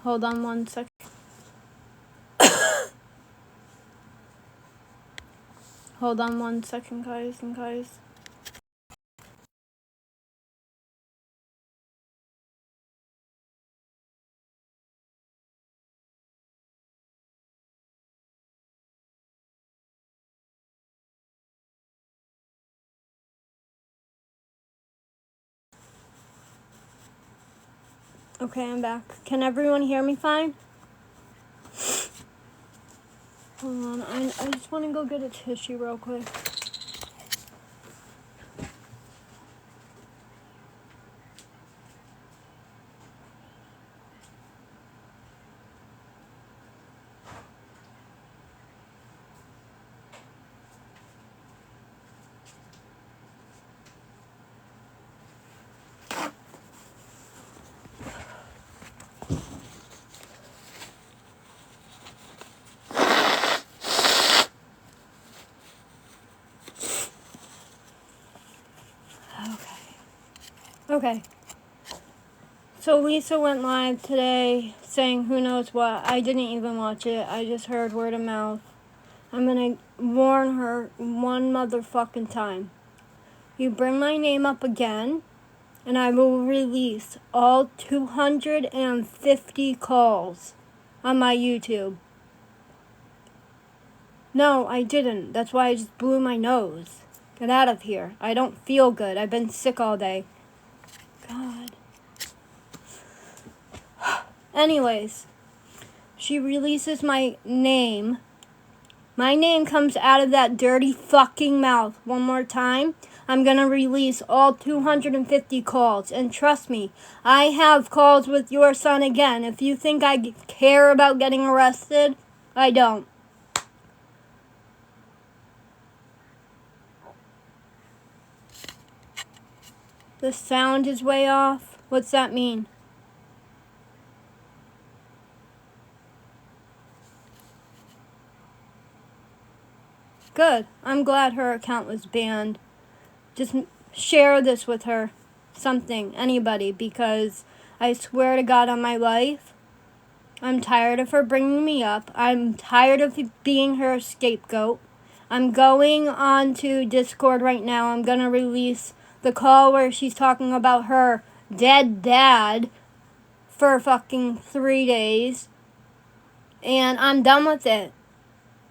Hold on 1 second. Hold on 1 second, guys and guys. Okay, I'm back. Can everyone hear me fine? Hold on, I just want to go get a tissue real quick. Okay. So Lisa went live today saying who knows what. I didn't even watch it. I just heard word of mouth. I'm gonna warn her one motherfucking time. You bring my name up again, and I will release all 250 calls on my YouTube. No, I didn't. That's why I just blew my nose. Get out of here. I don't feel good. I've been sick all day. God. Anyways, she releases my name. My name comes out of that dirty fucking mouth one more time. I'm gonna release all 250 calls. And trust me, I have calls with your son again. If you think I care about getting arrested, I don't. The sound is way off. What's that mean? Good. I'm glad her account was banned. Just share this with her. Something. Anybody. Because I swear to God on my life, I'm tired of her bringing me up. I'm tired of being her scapegoat. I'm going on to Discord right now. I'm going to release the call where she's talking about her dead dad for fucking 3 days. And I'm done with it.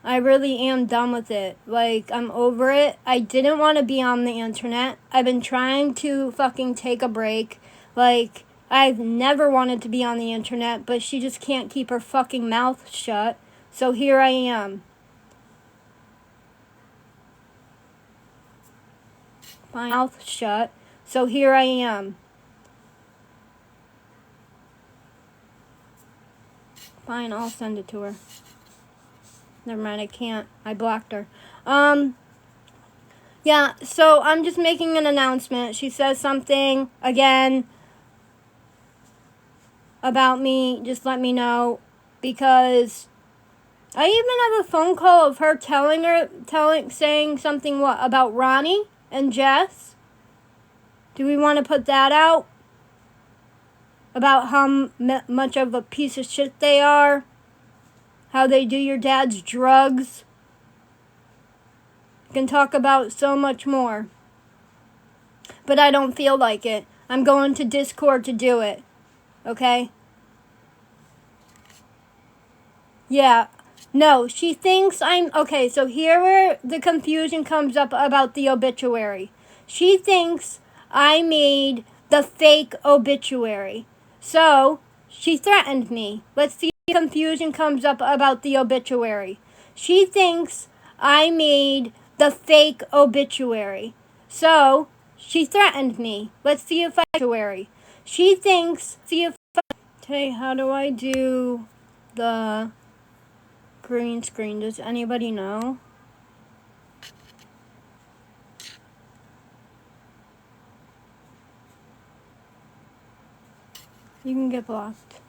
I really am done with it. Like, I'm over it. I didn't want to be on the internet. I've been trying to fucking take a break. Like, I've never wanted to be on the internet, but she just can't keep her fucking mouth shut. So here I am. My mouth shut. So here I am. Fine, I'll send it to her. Never mind, I can't. I blocked her. Yeah, so I'm just making an announcement. She says something, again, about me. Just let me know. Because I even have a phone call of her saying something, what, about Ronnie and Jess? Do we want to put that out? About how much of a piece of shit they are? How they do your dad's drugs? We can talk about so much more. But I don't feel like it. I'm going to Discord to do it. Okay? Yeah. No, she thinks I'm... Okay, so here where the confusion comes up about the obituary. She thinks I made the fake obituary. So, she threatened me. Let's see if the confusion comes up about the obituary. She thinks I made the fake obituary. So, she threatened me. Let's see if I... Obituary. She thinks... See if I... Okay, how do I do the... green screen? Does anybody know? You can get blocked.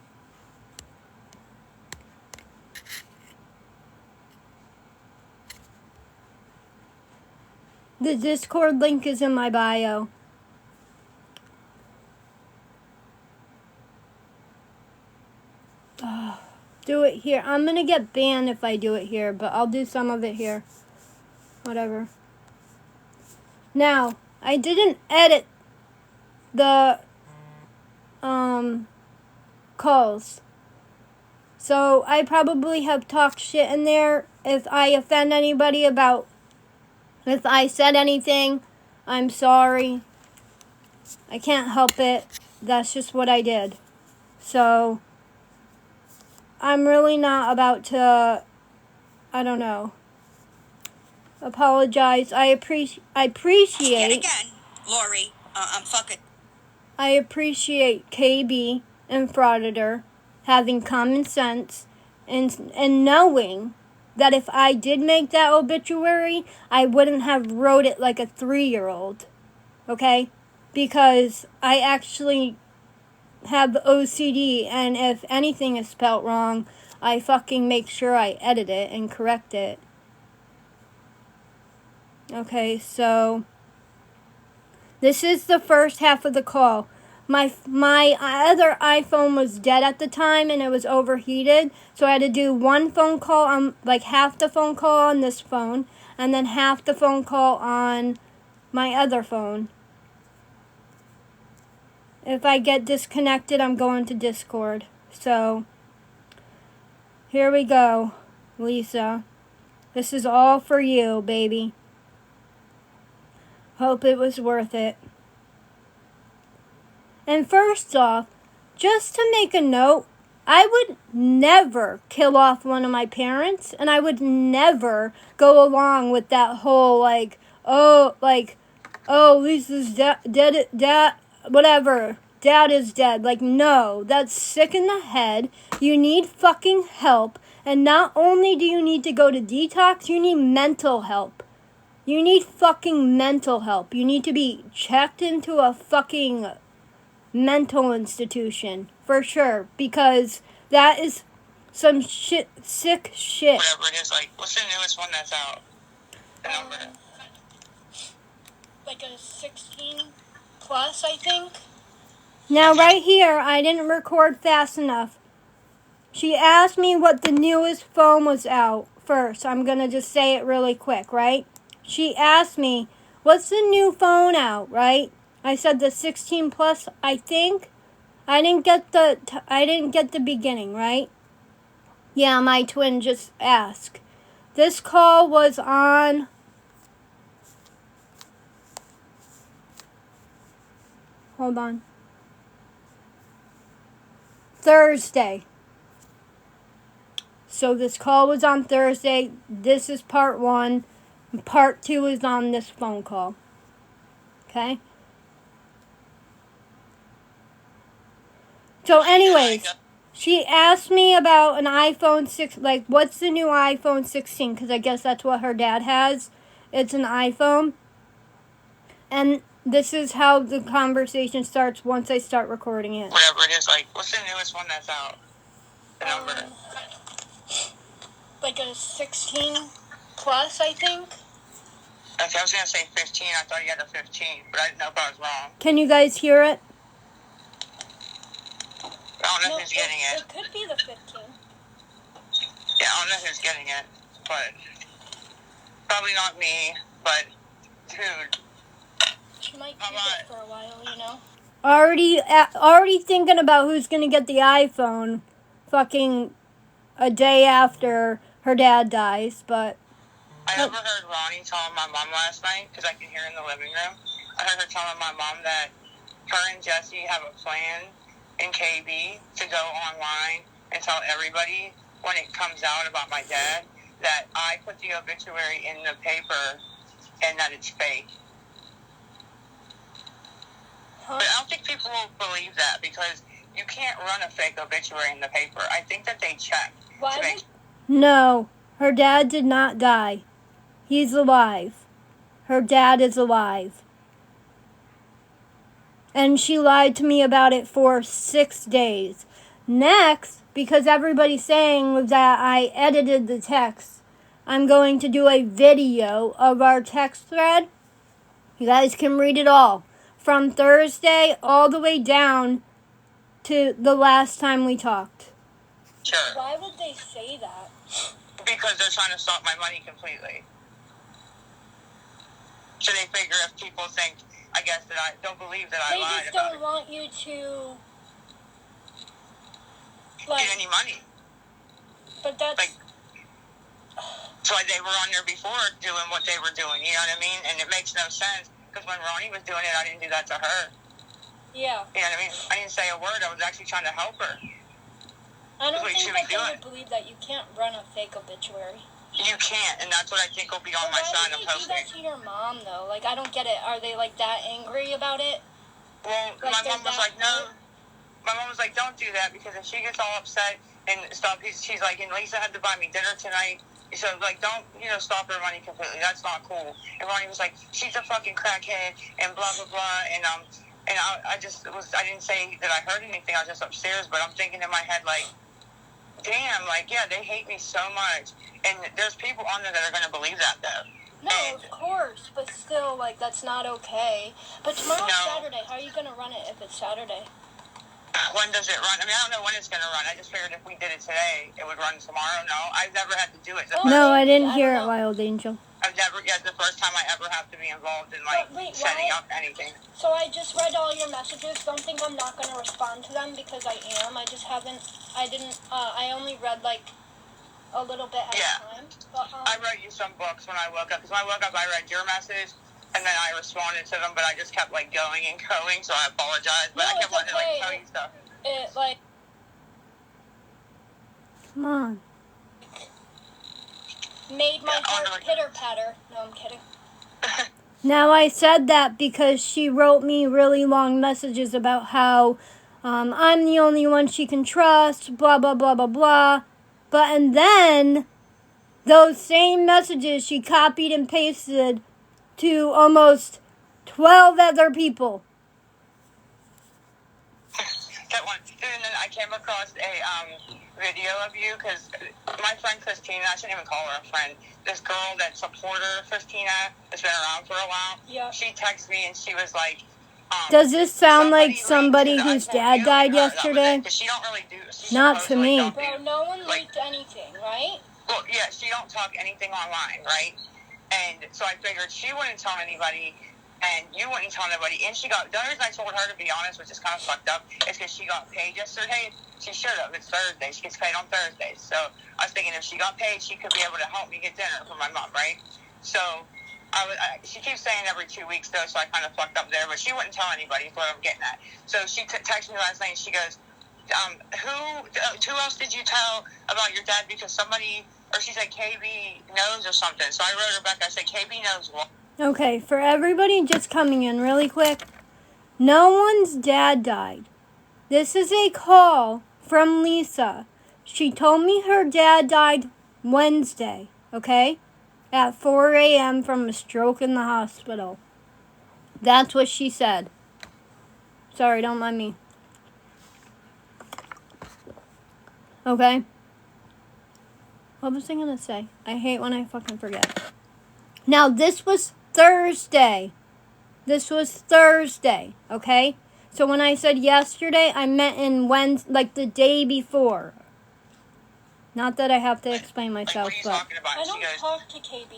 The Discord link is in my bio. Do it here. I'm gonna get banned if I do it here, but I'll do some of it here. Whatever. Now, I didn't edit the calls. So I probably have talked shit in there. If I offend anybody if I said anything, I'm sorry. I can't help it. That's just what I did. So I'm really not about to, I don't know, apologize. I appreciate. Yet again, Lori, I'm fucking. I appreciate KB and Frauditor having common sense and knowing that if I did make that obituary, I wouldn't have wrote it like a 3-year-old. Okay? Because I actually have OCD, and if anything is spelt wrong, I fucking make sure I edit it and correct it. Okay, so this is the first half of the call. My other iPhone was dead at the time and it was overheated, so I had to do one phone call on, like half the phone call on this phone, and then half the phone call on my other phone. If I get disconnected, I'm going to Discord. So, here we go, Lisa. This is all for you, baby. Hope it was worth it. And first off, just to make a note, I would never kill off one of my parents, and I would never go along with that whole, Lisa's dead, whatever. Dad is dead. Like, no, that's sick in the head. You need fucking help. And not only do you need to go to detox, you need mental help. You need fucking mental help. You need to be checked into a fucking mental institution. For sure. Because that is some sick shit. Whatever it is, like, what's the newest one that's out? The number? Like a 16 plus, I think. Now, right here, I didn't record fast enough. She asked me what the newest phone was out first. I'm going to just say it really quick, right? She asked me, what's the new phone out, right? I said the 16 plus, I think. I didn't get the beginning, right? Yeah, my twin just asked. This call was on hold on. Thursday. So this call was on Thursday. This is part 1. Part 2 is on this phone call. Okay? So anyways, she asked me about an iPhone 6, like what's the new iPhone 16, because I guess that's what her dad has. It's an iPhone. And this is how the conversation starts once I start recording it. Whatever it is, like, what's the newest one that's out? The number? Like a 16 plus, I think. Okay, I was going to say 15. I thought you had a 15, but I didn't know if I was wrong. Can you guys hear it? I don't know who's getting it. It could be the 15. Yeah, I don't know who's getting it, but probably not me, but dude. She might keep it for a while, you know? Already thinking about who's going to get the iPhone fucking a day after her dad dies, but... I overheard Ronnie telling my mom last night, because I can hear in the living room. I heard her telling my mom that her and Jesse have a plan in KB to go online and tell everybody when it comes out about my dad that I put the obituary in the paper and that it's fake. But I don't think people will believe that because you can't run a fake obituary in the paper. I think that they check. No, her dad did not die. He's alive. Her dad is alive. And she lied to me about it for 6 days. Next, because everybody's saying that I edited the text, I'm going to do a video of our text thread. You guys can read it all. From Thursday all the way down to the last time we talked. Sure. Why would they say that? Because they're trying to stop my money completely. So they figure if people think, I guess, that I don't believe that I lied about it. They just don't want you to, like, get any money. But that's... Like, so they were on there before doing what they were doing, you know what I mean? And it makes no sense, because when Ronnie was doing it, I didn't do that to her. Yeah. You know what I mean? I didn't say a word. I was actually trying to help her. I don't think that they would believe that you can't run a fake obituary. You can't, and that's what I think will be on my side of posting. Why would they do that to your mom, though? Like, I don't get it. Are they, like, that angry about it? Well, like, my mom was like, no. My mom was like, don't do that, because if she gets all upset and stuff, she's like, and Lisa had to buy me dinner tonight. So, like, don't, stop her money completely. That's not cool. And Ronnie was like, she's a fucking crackhead, and blah, blah, blah. And I didn't say that I heard anything. I was just upstairs, but I'm thinking in my head, like, damn, like, yeah, they hate me so much. And there's people on there that are going to believe that, though. No, of course, but still, like, that's not okay. But tomorrow's Saturday. How are you going to run it if it's Saturday? When does it run? I mean, I don't know when it's going to run. I just figured if we did it today, it would run tomorrow. No, I've never had to do it. No, I didn't hear it, Wild Angel. I've never, the first time I ever have to be involved in, like, setting up anything. So I just read all your messages. Don't think I'm not going to respond to them, because I am. I just haven't, I only read, like, a little bit at a time. But, I wrote you some books when I woke up, because when I woke up, I read your message, and then I responded to them, but I just kept, like, going and going, so I apologize. But I kept wanting to, like, tell you stuff. Come on. Made my heart pitter-patter. No, I'm kidding. Now, I said that because she wrote me really long messages about how I'm the only one she can trust, blah, blah, blah, blah, blah. And then, those same messages she copied and pasted to almost 12 other people. That one. And then I came across a video of you, because my friend Christina, I shouldn't even call her a friend, this girl that supported Christina, that's been around for a while, she texted me and she was like, does this sound like somebody whose dad died yesterday? She don't really do. Not to me. Bro, no one leaked anything, right? Well, yeah, she don't talk anything online, right? And so I figured she wouldn't tell anybody, and you wouldn't tell anybody. And the only reason I told her, to be honest, which is kind of fucked up, is because she got paid yesterday. She should have. It's Thursday. She gets paid on Thursdays. So I was thinking if she got paid, she could be able to help me get dinner for my mom, right? So she keeps saying every 2 weeks, though, so I kind of fucked up there. But she wouldn't tell anybody, is what I'm getting at. So she texted me last night, and she goes, who else did you tell about your dad? Because somebody, or she said KB knows or something. So I wrote her back. I said, KB knows what? Okay, for everybody just coming in really quick, no one's dad died. This is a call from Lisa. She told me her dad died Wednesday, okay? At 4 a.m. from a stroke in the hospital. That's what she said. Sorry, don't mind me. Okay? What was I going to say? I hate when I fucking forget. Now, this was Thursday. This was Thursday, okay? So when I said yesterday, I meant in Wednesday, like the day before. Not that I have to explain myself, like, what are you talking about? I don't talk to KB.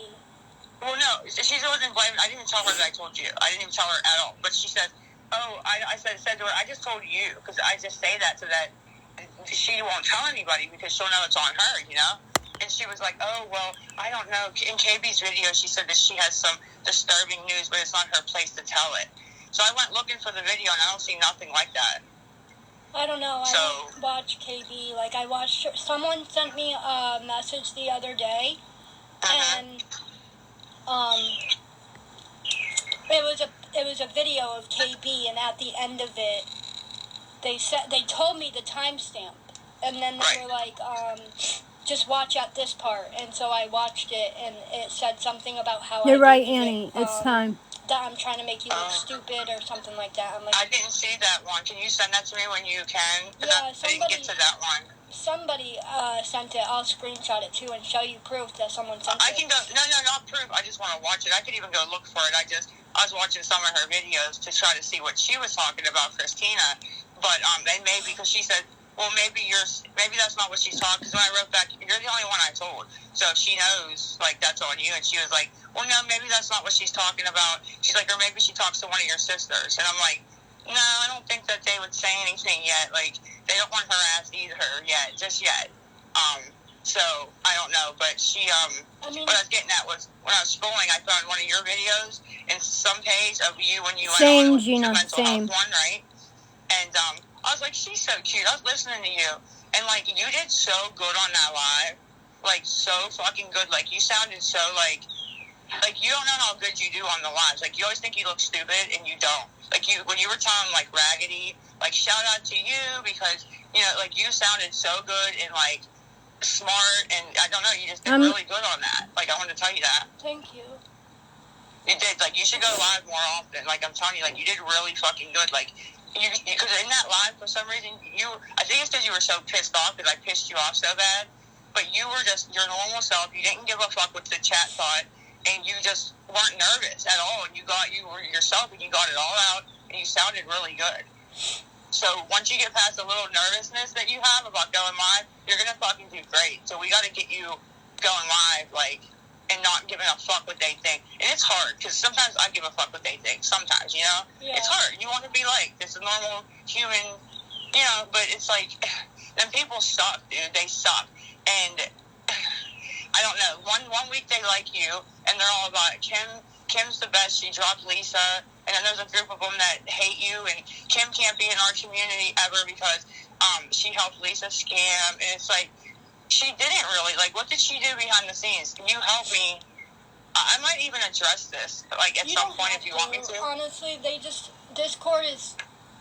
Well, no, she wasn't blaming. I didn't tell her that I told you. I didn't even tell her at all. But she said, I said to her, I just told you, because I just say that so that she won't tell anybody, because she'll know it's on her, you know? And she was like, oh, well, I don't know. In KB's video, she said that she has some disturbing news, but it's not her place to tell it. So I went looking for the video, and I don't see nothing like that. I don't know. I don't watch KB. Like, I watched... Someone sent me a message the other day, and it was a video of KB, and at the end of it, they told me the timestamp, and then they were like, just watch at this part, and so I watched it, and it said something about how You're right, Annie. It's time. That I'm trying to make you look stupid or something like that. I'm like, I didn't see that one. Can you send that to me when you can? Yeah, I didn't get to that one. Somebody sent it. I'll screenshot it too and show you proof that someone sent it. I can go. No, not proof. I just want to watch it. I could even go look for it. I was watching some of her videos to try to see what she was talking about, Christina. But they may, because she said, well, maybe that's not what she's talking. Because when I wrote back, you're the only one I told, so she knows like that's on you. And she was like, well, no, maybe that's not what she's talking about. She's like, or maybe she talks to one of your sisters. And I'm like, no, I don't think that they would say anything yet. Like they don't want her ass either yet, just yet. So I don't know, but she what I was getting at was when I was scrolling, I found one of your videos in some page of you when you went on the mental health one, right? And I was like, she's so cute. I was listening to you, and like you did so good on that live, like so fucking good. Like you sounded so like you don't know how good you do on the lives. Like you always think you look stupid, and you don't. Like you when you were telling like Raggedy, like shout out to you because you know like you sounded so good and like smart, and I don't know, you just did really good on that. Like I wanted to tell you that. Thank you. You did. Like you should go live more often. Like I'm telling you, like you did really fucking good. Like you because in that live for some reason I think it's because you were so pissed off because I pissed you off so bad. But you were just your normal self. You didn't give a fuck what the chat thought, and you just weren't nervous at all. And you were yourself, and you got it all out, and you sounded really good. So once you get past the little nervousness that you have about going live, you're gonna fucking do great. So we got to get you going live, like, and not giving a fuck what they think. And it's hard because sometimes I give a fuck what they think. Sometimes, you know, it's hard. You want to be like this normal human, you know. But it's like, them people suck, dude. They suck. And I don't know. One week they like you, and they're all about Kim. Kim's the best. She dropped Lisa. And then there's a group of them that hate you, and Kim can't be in our community ever because she helped Lisa scam. And it's like, she didn't really. Like, what did she do behind the scenes? Can you help me? I might even address this, like, at some point if you want me to. Honestly, Discord is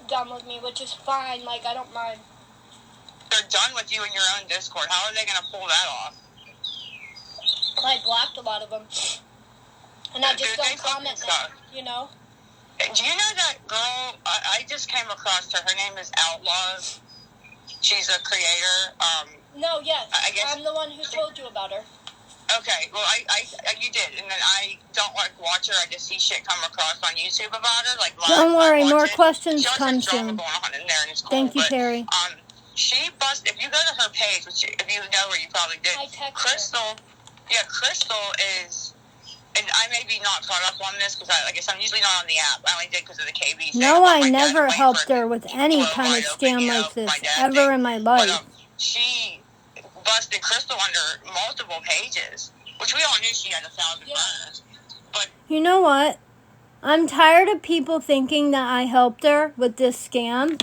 done with me, which is fine. Like, I don't mind. They're done with you in your own Discord. How are they going to pull that off? I blocked a lot of them. And I just don't comment now, you know? Do you know that girl? I just came across her. Her name is Outlaws. She's a creator. No, yes. I guess I'm the one who told you about her. Okay, well, you did, and then I don't like watch her. I just see shit come across on YouTube about her. Like, don't worry, more questions come soon. Going on in there, and it's cool, Thank you, Terry. She busted. If you go to her page, which if you know her, you probably did. I texted Crystal. her. Yeah, Crystal is. And I may be not caught up on this because I guess I'm usually not on the app. I only did because of the KB. No, I never helped her with any kind of scam like this ever in my life. But, she busted Crystal under multiple pages, which we all knew she had 1,000 burners. But you know what? I'm tired of people thinking that I helped her with this scam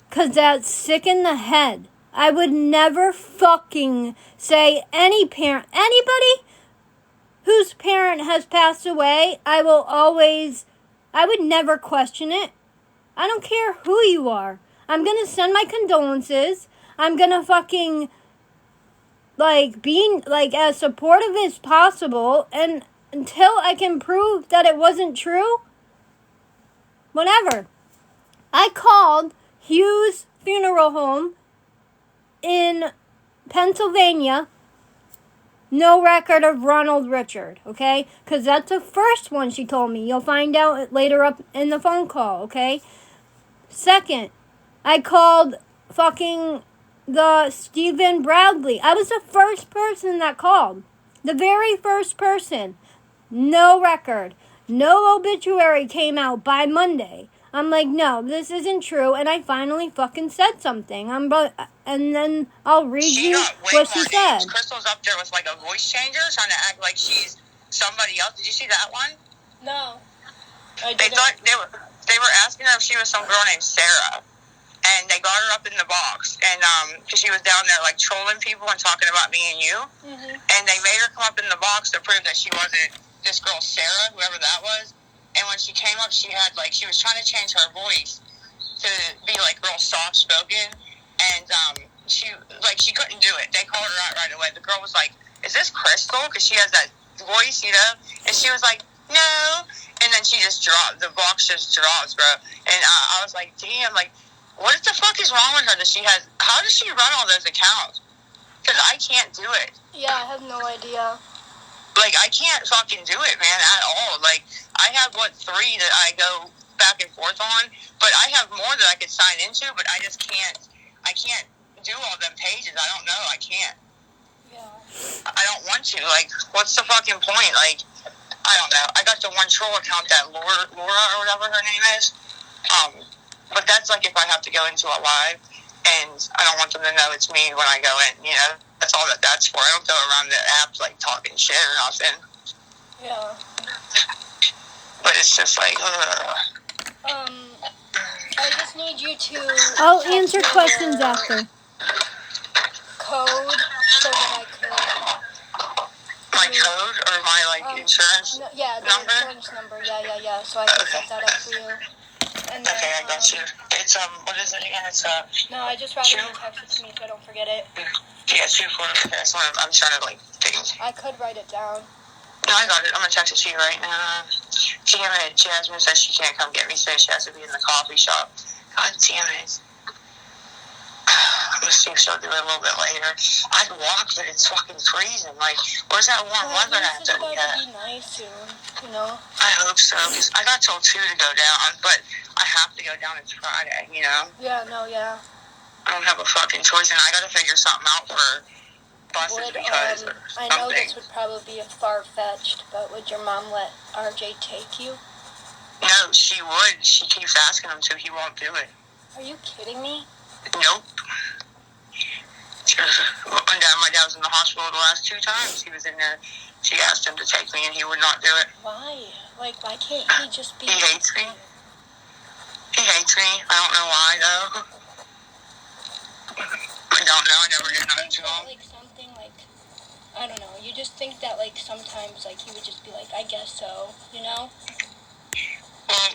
because that's sick in the head. I would never fucking say anybody whose parent has passed away, I would never question it. I don't care who you are. I'm gonna send my condolences. I'm gonna fucking, be, as supportive as possible. And until I can prove that it wasn't true, whatever. I called Hughes Funeral Home in Pennsylvania. No record of Ronald Richard, okay? Because that's the first one she told me. You'll find out later up in the phone call, okay? Second, I called fucking the Stephen Bradley. I was the first person that called. The very first person. No record. No obituary came out by Monday. I'm like, no, this isn't true. And I finally fucking said something. And then I'll read you what she said. Crystal's up there with like a voice changer, trying to act like she's somebody else. Did you see that one? No. They thought they were asking her if she was some girl named Sarah, and they got her up in the box, and because she was down there like trolling people and talking about me and you, and they made her come up in the box to prove that she wasn't this girl Sarah, whoever that was. And when she came up, she was trying to change her voice to be like real soft spoken, and she couldn't do it. They called her out right away. The girl was like, "Is this Crystal?" Because she has that voice, you know. And she was like, "No." And then she just dropped. The box just drops, bro. And I was like, "Damn! Like, what the fuck is wrong with her that she has? How does she run all those accounts? Because I can't do it." Yeah, I have no idea. Like, I can't fucking do it, man, at all. Like, I have, 3 that I go back and forth on, but I have more that I could sign into, but I just can't, I can't do all them pages. I don't know. I can't. Yeah. I don't want to. Like, what's the fucking point? Like, I don't know. I got the one troll account that Laura or whatever her name is. But that's like if I have to go into a live, and I don't want them to know it's me when I go in. You know, that's all that's for. I don't go around the apps like talking shit or nothing. Yeah. But it's just like, I just need you to. I'll text answer me questions your after. Code so that I could. my code or my insurance yeah, the number. insurance number. Yeah. So I can set that up for you. And then, Okay, I got you. It's what is it again? It's No, I just rather you text it to me so I don't forget it. Yeah, 2 4. Okay, that's what I'm trying to think. I could write it down. No, I got it. I'm gonna text it to you right now. Damn it, Jasmine says she can't come get me today. She has to be in the coffee shop. God damn it. I'm gonna see if she'll do it a little bit later. I'd walk, but it's fucking freezing. Like, where's that warm weather at that we It's about got? to be nice soon, you know? I hope so, because I got told 2 to go down, but I have to go down. It's Friday, you know? Yeah. I don't have a fucking choice, and I gotta figure something out for buses because I know this would probably be far-fetched, but would your mom let RJ take you? No, she would. She keeps asking him to. He won't do it. Are you kidding me? Nope. My dad was in the hospital the last 2 times. He was in there. She asked him to take me, and he would not do it. Why? Like, why can't he just be... He hates me. He hates me. I don't know why, though. I don't know. I never did nothing to him. Like, something, like, I don't know. You just think that, like, sometimes, like, he would just be like, I guess so, you know? Well,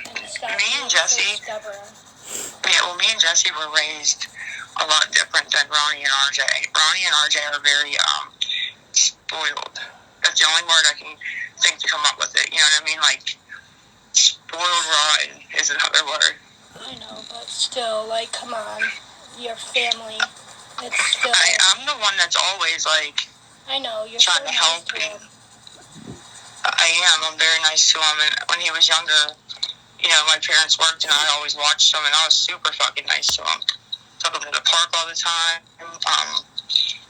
And stop me being and Jesse... so stubborn. Yeah, well, me and Jesse were raised a lot different than Ronnie and RJ. Ronnie and RJ are very, spoiled. That's the only word I can think to come up with it. You know what I mean? Like, spoiled rotten is another word. I know, but still, like, come on. Your family. It's still... I'm the one that's always, like... I know, you're trying so to help nice to him. him. I am. I'm very nice to him. And when he was younger, you know, my parents worked and I always watched him, and I was super fucking nice to him. Took him to the park all the time.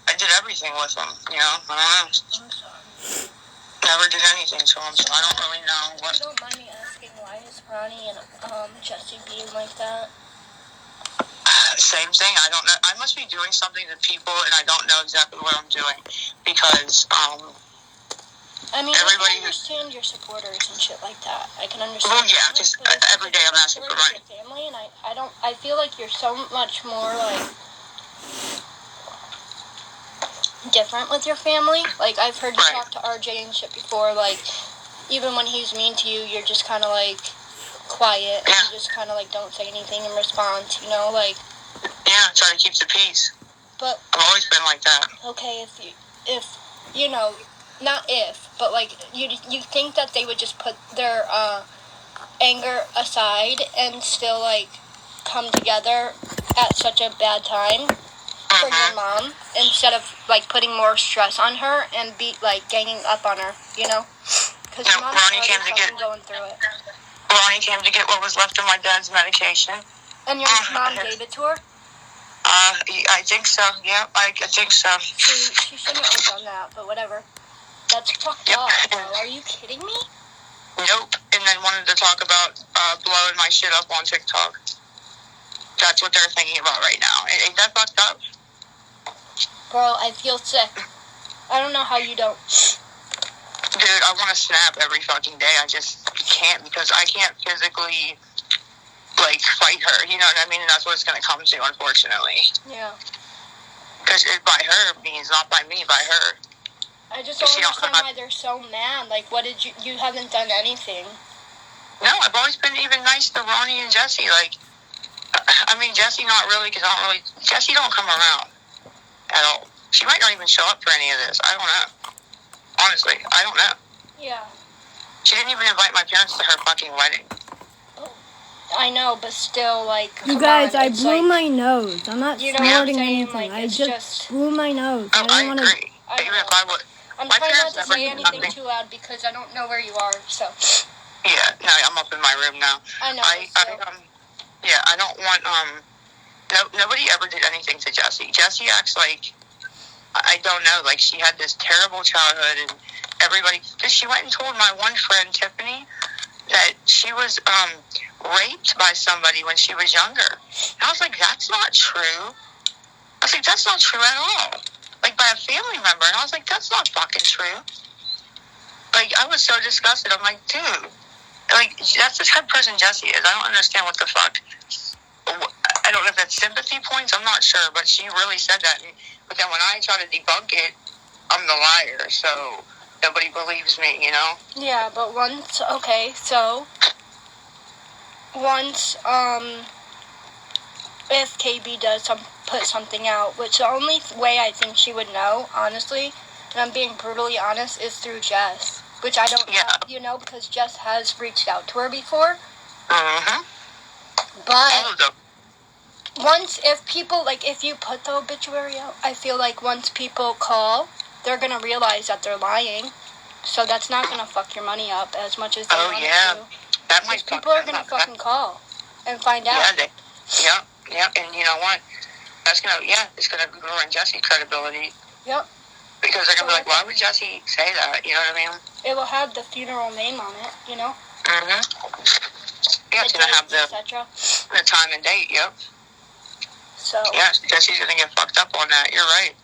I did everything with him, you know. I don't know. I'm sorry. Never did anything to him, so I don't really know what... You don't mind me asking, why is Ronnie and Jesse being like that? Same thing. I don't know. I must be doing something to people, and I don't know exactly what I'm doing. Because, I mean, everybody... I can understand your supporters and shit like that. I can understand. Well, yeah, just every day I'm asking for money. Your family, and I feel like you're so much more, like, different with your family. Like, I've heard you talk to RJ and shit before, like, even when he's mean to you, you're just kind of, like, quiet, and you just kind of, like, don't say anything in response, you know, like... Yeah, try to keep the peace. But... I've always been like that. Okay, if you know, not if, but, like, you think that they would just put their, anger aside and still, like, come together at such a bad time for your mom, instead of, like, putting more stress on her and ganging up on her, you know? Because your mom's already going through it. Ronnie came to get what was left of my dad's medication. And your mom gave it to her? I think so. Yeah, I think so. She shouldn't have done that, but whatever. That's fucked up, bro. Are you kidding me? Nope. And then wanted to talk about blowing my shit up on TikTok. That's what they're thinking about right now. Ain't that fucked up? Bro, I feel sick. I don't know how you don't. Dude, I want to snap every fucking day. I just can't, because I can't physically, like, fight her. You know what I mean? And that's what it's going to come to, unfortunately. Yeah. Because by her means not by me, by her. I just don't understand why they're so mad. Like, what did you haven't done anything. No, I've always been even nice to Ronnie and Jesse. Like, I mean, Jesse not really, because Jesse don't come around at all. She might not even show up for any of this. I don't know. Honestly, I don't know. Yeah. She didn't even invite my parents to her fucking wedding. I know, but still, like, you guys, I blew my nose. I'm not snorting anything. Like, I just blew my nose. Oh, I don't want agree. to. Even if I would. I'm trying not to say anything too loud because I don't know where you are, so. Yeah, no, I'm up in my room now. I know. I don't want, nobody ever did anything to Jessie. Jessie acts like, I don't know, like she had this terrible childhood, and everybody, because she went and told my one friend, Tiffany, that she was raped by somebody when she was younger. And I was like, that's not true. I was like, that's not true at all. Like, by a family member. And I was like, that's not fucking true. Like, I was so disgusted. I'm like, dude, like, that's the type of person Jessie is. I don't understand what the fuck. I don't know if that's sympathy points. I'm not sure. But she really said that. But then when I try to debunk it, I'm the liar. So nobody believes me, you know? Yeah, but once, okay, so once, if KB does put something out, which the only way I think she would know, honestly, and I'm being brutally honest, is through Jess, which I don't have, you know, because Jess has reached out to her before. Mm-hmm. But once, if people, like, if you put the obituary out, I feel like once people call, they're going to realize that they're lying. So that's not going to fuck your money up as much as they want it to. That might people are going to fucking call and find out. Yeah, and you know what? That's going to, it's going to ruin Jessie's credibility. Yep. Because they're going to be like, why would Jessie say that? You know what I mean? It will have the funeral name on it, you know? Mm-hmm. Yeah, it's going to have the time and date, yep. So. Yeah, Jessie's going to get fucked up on that. You're right.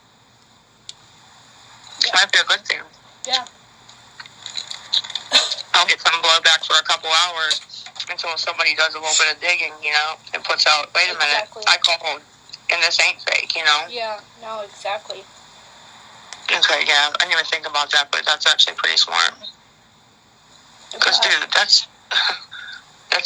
It might be a good thing. Yeah. I'll get some blowback for a couple hours until somebody does a little bit of digging, you know, and puts out, wait a minute, I called, and this ain't fake, you know? Yeah, no, exactly. Okay, yeah, I didn't even think about that, but that's actually pretty smart. Because, dude, that's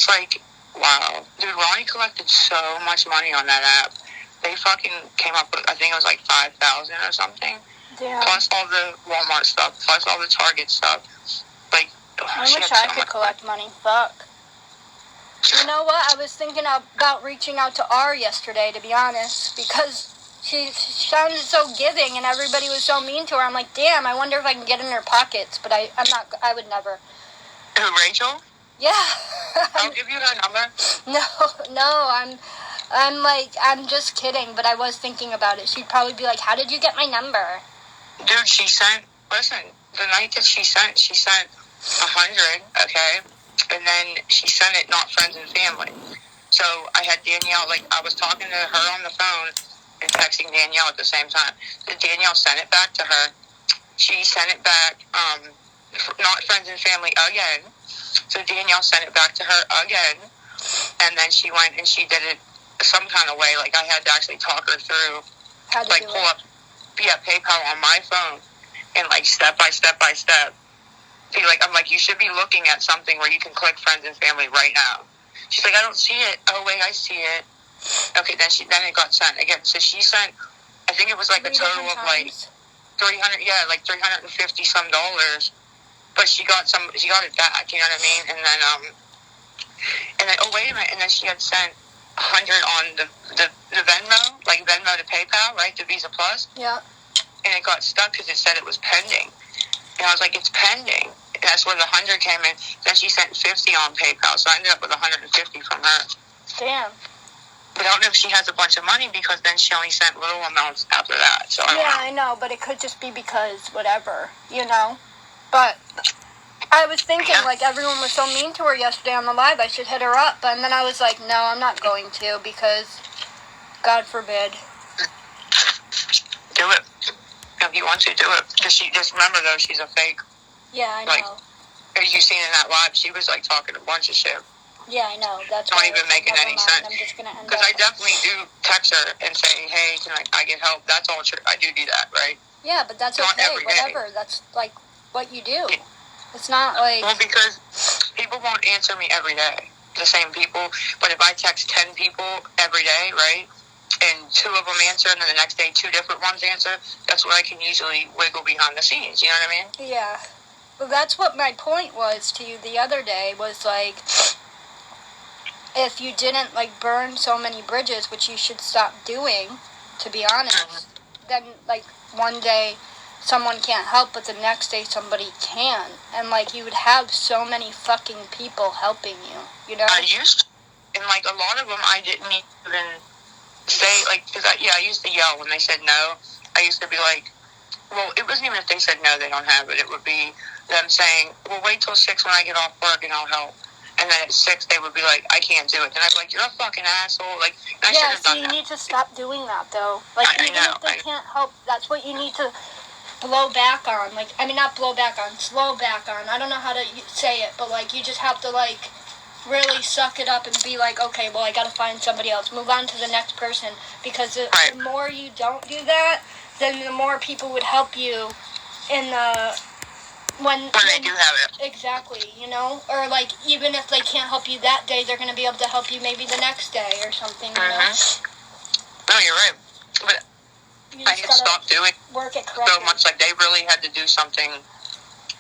like, wow. Dude, Ronnie collected so much money on that app. They fucking came up with, I think it was like 5,000 or something. Damn. Plus all the Walmart stuff, plus all the Target stuff. Like, I wish I could collect money. Fuck. You know what? I was thinking about reaching out to R yesterday, to be honest, because she sounded so giving and everybody was so mean to her. I'm like, damn, I wonder if I can get in her pockets, but I would never. Who, Rachel? Yeah. I'll give you her number. No, I'm just kidding, but I was thinking about it. She'd probably be like, how did you get my number? Dude, listen, the night that she sent 100, okay? And then she sent it not friends and family. So I had Danielle, like, I was talking to her on the phone and texting Danielle at the same time. So Danielle sent it back to her. She sent it back, not friends and family again. So Danielle sent it back to her again. And then she went and she did it some kind of way. Like, I had to actually talk her through. How to like, pull up PayPal on my phone and, like, step by step by step. I'm like, you should be looking at something where you can click friends and family right now. She's like, I don't see it. Oh, wait, I see it. Okay, then it got sent again. So she sent, I think it was like a total of like 350 some dollars. But she got it back, you know what I mean? And then, oh, wait a minute. And then she had sent 100 on the Venmo, like Venmo to PayPal, right? The Visa Plus. Yeah. And it got stuck because it said it was pending. And I was like, it's pending. And that's where the 100 came in. Then she sent 50 on PayPal. So I ended up with 150 from her. Damn. But I don't know if she has a bunch of money because then she only sent little amounts after that. So I know, but it could just be because whatever, you know? But I was thinking, like, everyone was so mean to her yesterday on the live, I should hit her up. And then I was like, no, I'm not going to because, God forbid. Do it. If you want to, do it. Just remember, though, she's a fake. Yeah, I know. As you seen in that live, she was, like, talking a bunch of shit. Yeah, I know. That's not even making any sense. I'm just going to end because I definitely do text her and say, hey, can I get help? That's all true. I do that, right? Yeah, but that's not okay. Whatever. That's, like, what you do. Yeah. It's not like... Well, because people won't answer me every day. The same people. But if I text 10 people every day, right? And 2 of them answer, and then the next day 2 different ones answer, that's where I can usually wiggle behind the scenes. You know what I mean? Yeah. Well, that's what my point was to you the other day, was, like, if you didn't, like, burn so many bridges, which you should stop doing, to be honest, then, like, one day someone can't help, but the next day somebody can. And, like, you would have so many fucking people helping you, you know? I used to. And, like, a lot of them I didn't even say, like, because I used to yell when they said no. I used to be like, well, it wasn't even if they said no, they don't have it. It would be them saying, well, wait till 6 when I get off work and I'll help. And then at 6, they would be like, I can't do it. And I'd be like, you're a fucking asshole. Like, I should have done you that. need to stop doing that, though. Like, I even know, if they can't help, that's what you need to blow back on. Like, I mean, not blow back on, slow back on. I don't know how to say it, but, like, you just have to, like, really suck it up and be like, okay, well, I gotta find somebody else. Move on to the next person. Because the more you don't do that, then the more people would help you in the... When they do have it. Exactly, you know? Or, like, even if they can't help you that day, they're going to be able to help you maybe the next day or something, you know? No, you're right. But You I just had gotta stopped doing work it correctly. so much. Like, they really had to do something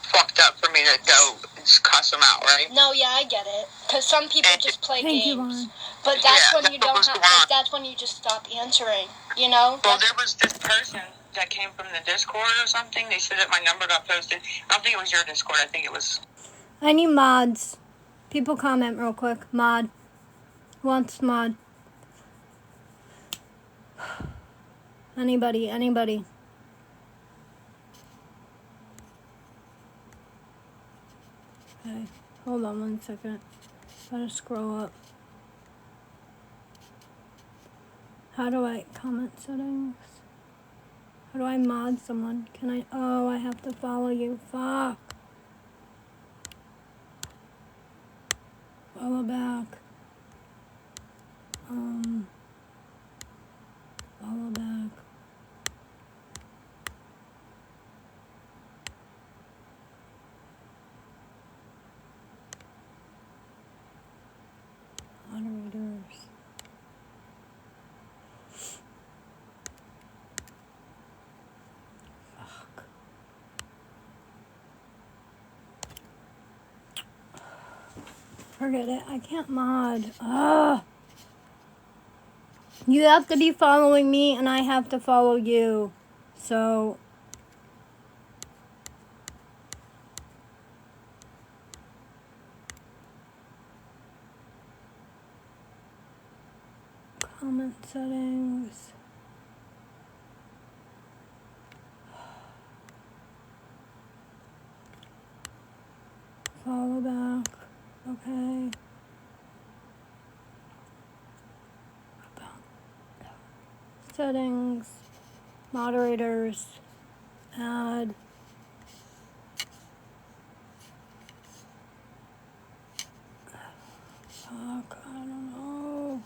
fucked up for me to go cuss them out, right? No, yeah, I get it. Because some people just play Thank you, games. Lauren. But that's when that you don't was have... wrong. Like, that's when you just stop answering, you know? Well, there was this person that came from the Discord or something. They said that my number got posted. I don't think it was your Discord. I think it was... I need mods. People comment real quick. Mod. Wants mod. Anybody. Okay, hold on 1 second. Gotta scroll up. How do I comment settings? How do I mod someone? Can I? Oh, I have to follow you. Fuck. Follow back. Follow back. Moderators. Fuck. Forget it. I can't mod. Ugh. You have to be following me and I have to follow you. So... comment settings. Follow back. Okay. Settings. Moderators. Add. Fuck, I don't know.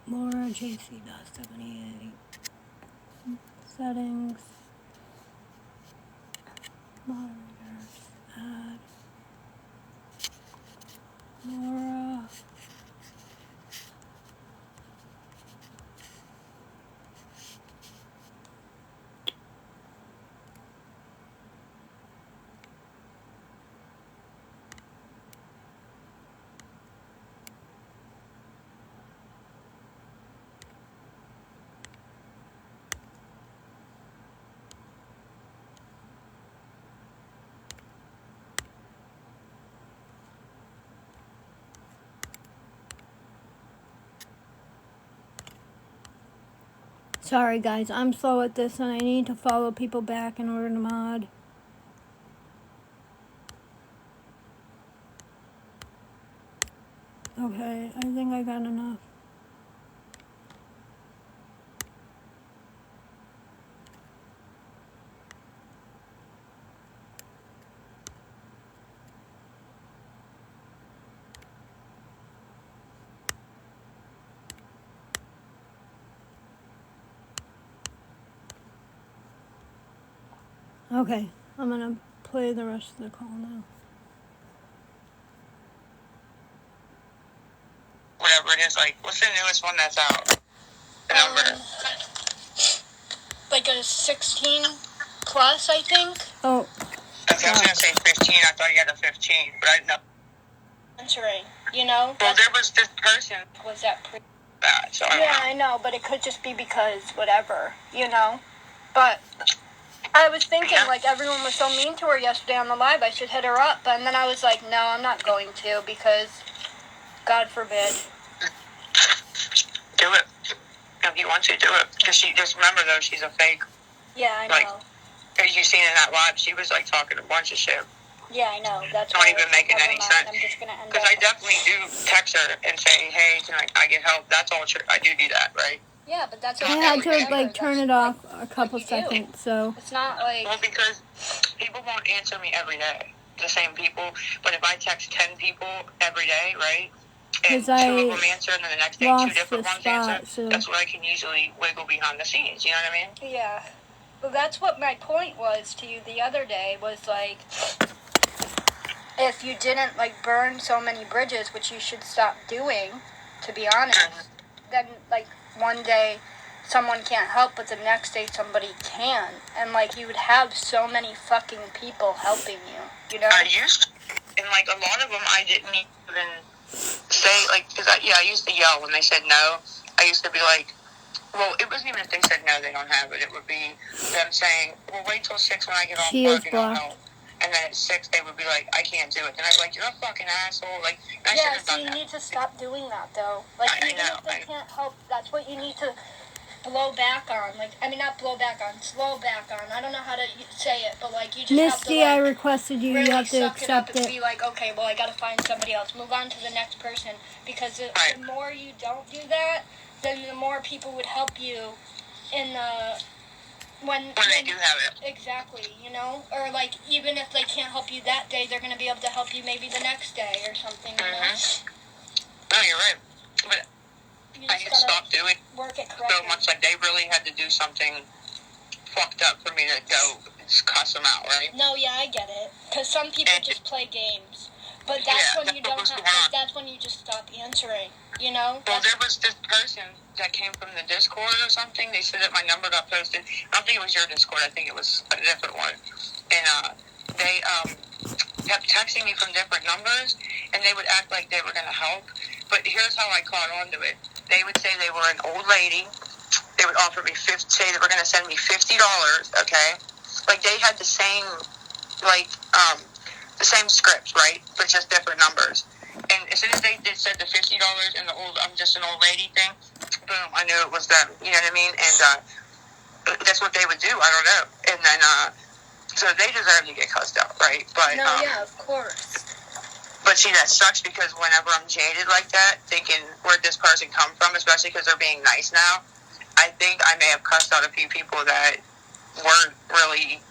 Laura JC.78. Settings. Moderators. Add. Laura. Sorry guys, I'm slow at this and I need to follow people back in order to mod. Okay, I think I got enough. Okay, I'm gonna play the rest of the call now. Whatever it is, like, what's the newest one that's out? The number. Like a 16 plus, I think. Oh, I was going to say 15. I thought you had a 15, but I didn't know. Answering, you know? Well, there was this person. Was that bad. So I don't Yeah, know. I know, but it could just be because whatever, you know? But I was thinking, Yeah. like, everyone was so mean to her yesterday on the live, I should hit her up. And then I was like, no, I'm not going to because, God forbid. Do it. If you want to, do it. Because she, just remember, though, she's a fake. Yeah, I Like, know. as you seen in that live, she was, like, talking a bunch of shit. Yeah, I know. That's Not why even I was like, making never any mind. sense. I'm just going to end Because up. I definitely do text her and say, hey, can I get help? That's all true. I do that, right? Yeah, but that's I okay. I had to whatever. like turn That's, it off like, a couple what you do. seconds, so It's not like. Well, because people won't answer me every day, the same people. But if I text 10 people every day, right, and 'Cause two I of them answer, and then the next day lost 2 different the ones spot, answer, so that's where I can usually wiggle behind the scenes. You know what I mean? Yeah. Well, that's what my point was to you the other day, was like, if you didn't, like, burn so many bridges, which you should stop doing, to be honest, then, like, one day someone can't help, but the next day somebody can. And, like, you would have so many fucking people helping you, you know? I used to, and like a lot of them, I didn't even say, like, because I used to yell when they said no. I used to be like, well, it wasn't even if they said no, they don't have it. It would be them saying, well, wait till 6 when I get off She is work and I'll blocked. help. And then at 6, they would be like, I can't do it. And I'd be like, you're a fucking asshole. Like, I should Yeah, have so done you that. need to stop doing that, though. Like, I even know, if they I- can't help, that's what you need to blow back on. Like, I mean, not blow back on, slow back on. I don't know how to say it, but, like, you just Misty, have I to, like, requested you. really You have to suck it up accept and it. be like, okay, well, I gotta find somebody else. Move on to the next person. Because the Right. more you don't do that, then the more people would help you in the... When When they do have it. Exactly, you know? Or, like, even if they can't help you that day, they're gonna be able to help you maybe the next day or something, you know? No, you're right. But You I just had gotta stopped doing work it so correctly. much. Like, they really had to do something fucked up for me to go just cuss them out, right? No, yeah, I get it. Because some people And- just play games. But that's Yeah, when that's you what don't was have, going on. like, that's when you just stop answering, you know? Well, That's, there was this person that came from the Discord or something. They said that my number got posted. I don't think it was your Discord. I think it was a different one. And they kept texting me from different numbers, and they would act like they were going to help. But here's how I caught on to it. They would say they were an old lady. They would offer me say they were going to send me $50. Okay, like they had the same the same script, right? But just different numbers. And as soon as they said the $50 and the old, I'm just an old lady thing, boom, I knew it was them. You know what I mean? And that's what they would do. I don't know. And then, so they deserve to get cussed out, right? But, no, yeah, of course. but see, that sucks because whenever I'm jaded like that, thinking where'd this person come from, especially because they're being nice now, I think I may have cussed out a few people that weren't really.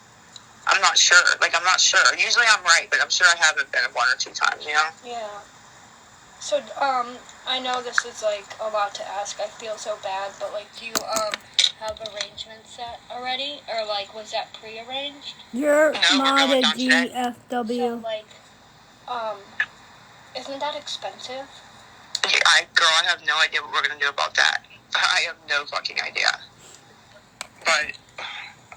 I'm not sure. Like, I'm not sure. Usually I'm right, but I'm sure I haven't been 1 or 2 times, you know? Yeah. So, I know this is, like, a lot to ask. I feel so bad, but, like, do you, have arrangements set already? Or, like, was that pre-arranged? You're No, we're not going a down today. DFW. So, like, isn't that expensive? Girl, I have no idea what we're going to do about that. I have no fucking idea. But,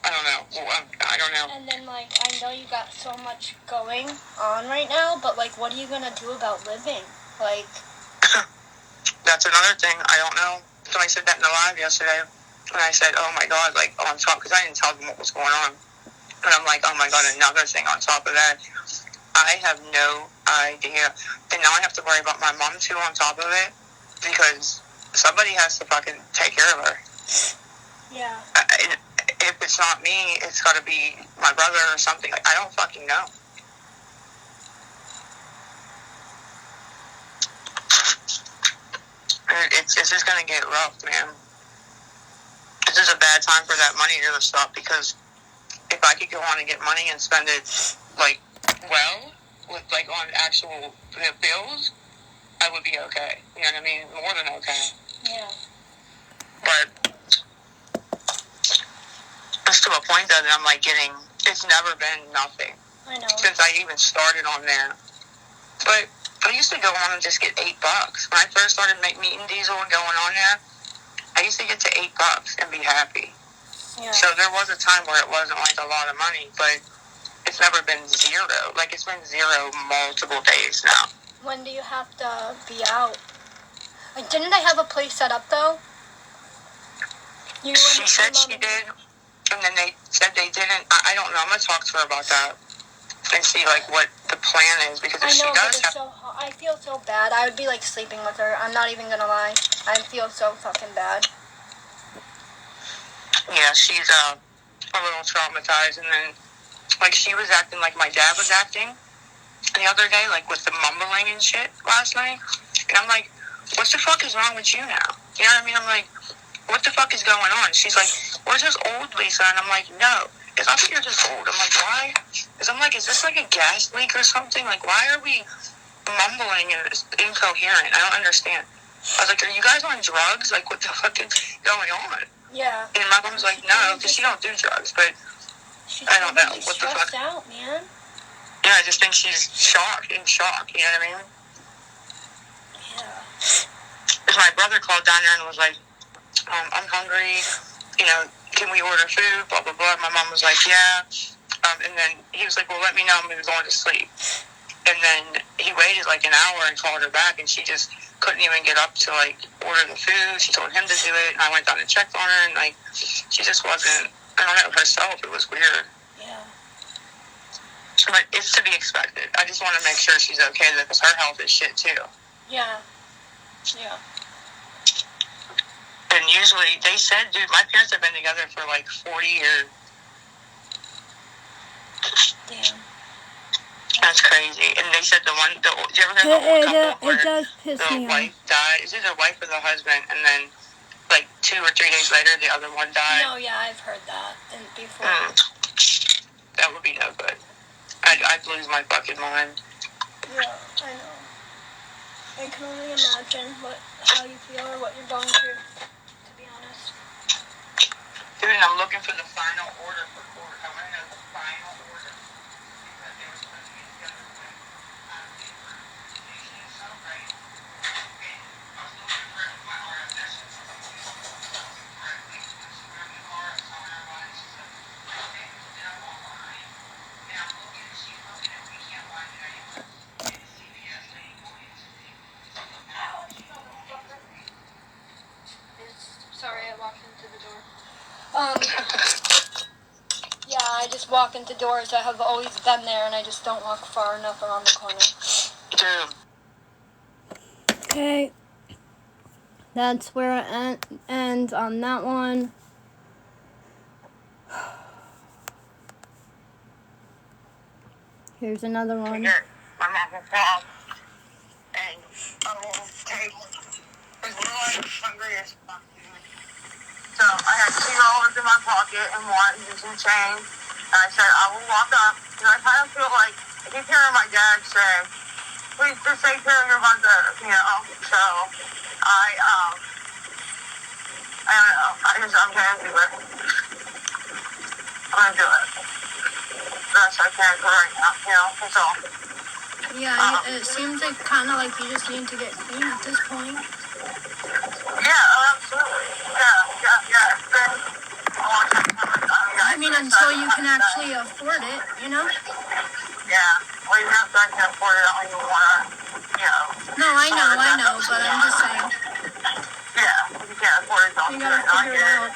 I don't know. Well, I don't know. And then, like, I know you got so much going on right now, but, like, what are you gonna do about living? Like, That's another thing. I don't know. So I said that in the live yesterday. And I said, oh my God, like, on top, because I didn't tell them what was going on. And I'm like, oh my God, another thing on top of that. I have no idea. And now I have to worry about my mom, too, on top of it. Because somebody has to fucking take care of her. yeah. If it's not me, it's got to be my brother or something. Like, I don't fucking know. This is going to get rough, man. This is a bad time for that money to stop because if I could go on and get money and spend it, like, well, with, like, on actual bills, I would be okay. You know what I mean? More than okay. Yeah. But it's to a point, though, that I'm, like, it's never been nothing I know. since I even started on there. But I used to go on and just get $8. When I first started meeting Diesel and going on there, I used to get to $8 and be happy. Yeah. So there was a time where it wasn't like a lot of money, but it's never been zero. Like, it's been zero multiple days now. When do you have to be out? Didn't they have a place set up, though? She said she did, and then they said they didn't. I don't know. I'm going to talk to her about that and see, like, what the plan is, because if she does have... I feel so bad. I would be, like, sleeping with her. I'm not even going to lie. I feel so fucking bad. Yeah, she's a little traumatized, and then, like, she was acting like my dad was acting the other day, like, with the mumbling and shit last night, and I'm like, what the fuck is wrong with you now? You know what I mean? I'm like, what the fuck is going on? She's like, we're just old, Lisa, and I'm like, no, it's not that you're just old. I'm like, why? Because I'm like, is this like a gas leak or something? Like, why are we mumbling and incoherent? I don't understand. I was like, are you guys on drugs? Like, what the fuck is going on? Yeah. And my mom's like, no, because she don't do drugs, but I don't know. What the fuck? Stressed out, man. Yeah, I just think she's in shock, you know what I mean? Yeah. Because my brother called down there and was like, I'm hungry, you know, can we order food, blah, blah, blah. My mom was like, yeah. And then he was like, well, let me know when we were going to sleep. And then he waited like an hour and called her back, and she just couldn't even get up to, like, order the food. She told him to do it, and I went down and checked on her, and, like, she just wasn't, I don't know, herself. It was weird. Yeah. But it's to be expected. I just want to make sure she's okay, because her health is shit, too. Yeah. Yeah. And usually, they said, dude, my parents have been together for, like, 40 years. Damn. That's crazy. And they said do you ever hear the old couple It does piss the me off. wife died? Is it the wife or the husband? And then, like, 2 or 3 days later, the other one died? No, yeah, I've heard that before. That would be no good. I'd lose my fucking mind. Yeah, I know. I can only imagine how you feel or what you're going through, to be honest. Dude, and I'm looking for the final order for court. I want to know the final order. Because they were supposed to get together with communication and stuff, right? And I was looking for it with my RFS and stuff. Correctly. I swear in the car, I saw everybody. She said, okay, then I'm online. And I'm looking, she's looking, and we can't find it anywhere. And the CVS lady told me it's Sorry, I walked into the door. Yeah, I just walk into doors that have always been there, and I just don't walk far enough around the corner. Okay. That's where it ends on that one. Here's another one. My mom will call, and I will take, because we're like hungry as fuck, dude. So I had $2 in my pocket and one and some change, and I said, I will walk up, and I kind of feel like, I keep hearing my dad say, please just take care of your mother, you know, so I don't know, I'm gonna do it. I'm gonna do it. Best I can for right now, you know, that's all. Yeah, it seems like kind of like you just need to get clean at this point. Yeah, absolutely. Yeah. It's been a long time coming. I mean, until you can actually afford it, you know? Yeah. Well, even after I can afford it, I don't even want to, you know. No, I know, but I'm just saying. Yeah, if you can't afford it, don't You do gotta it. figure it out.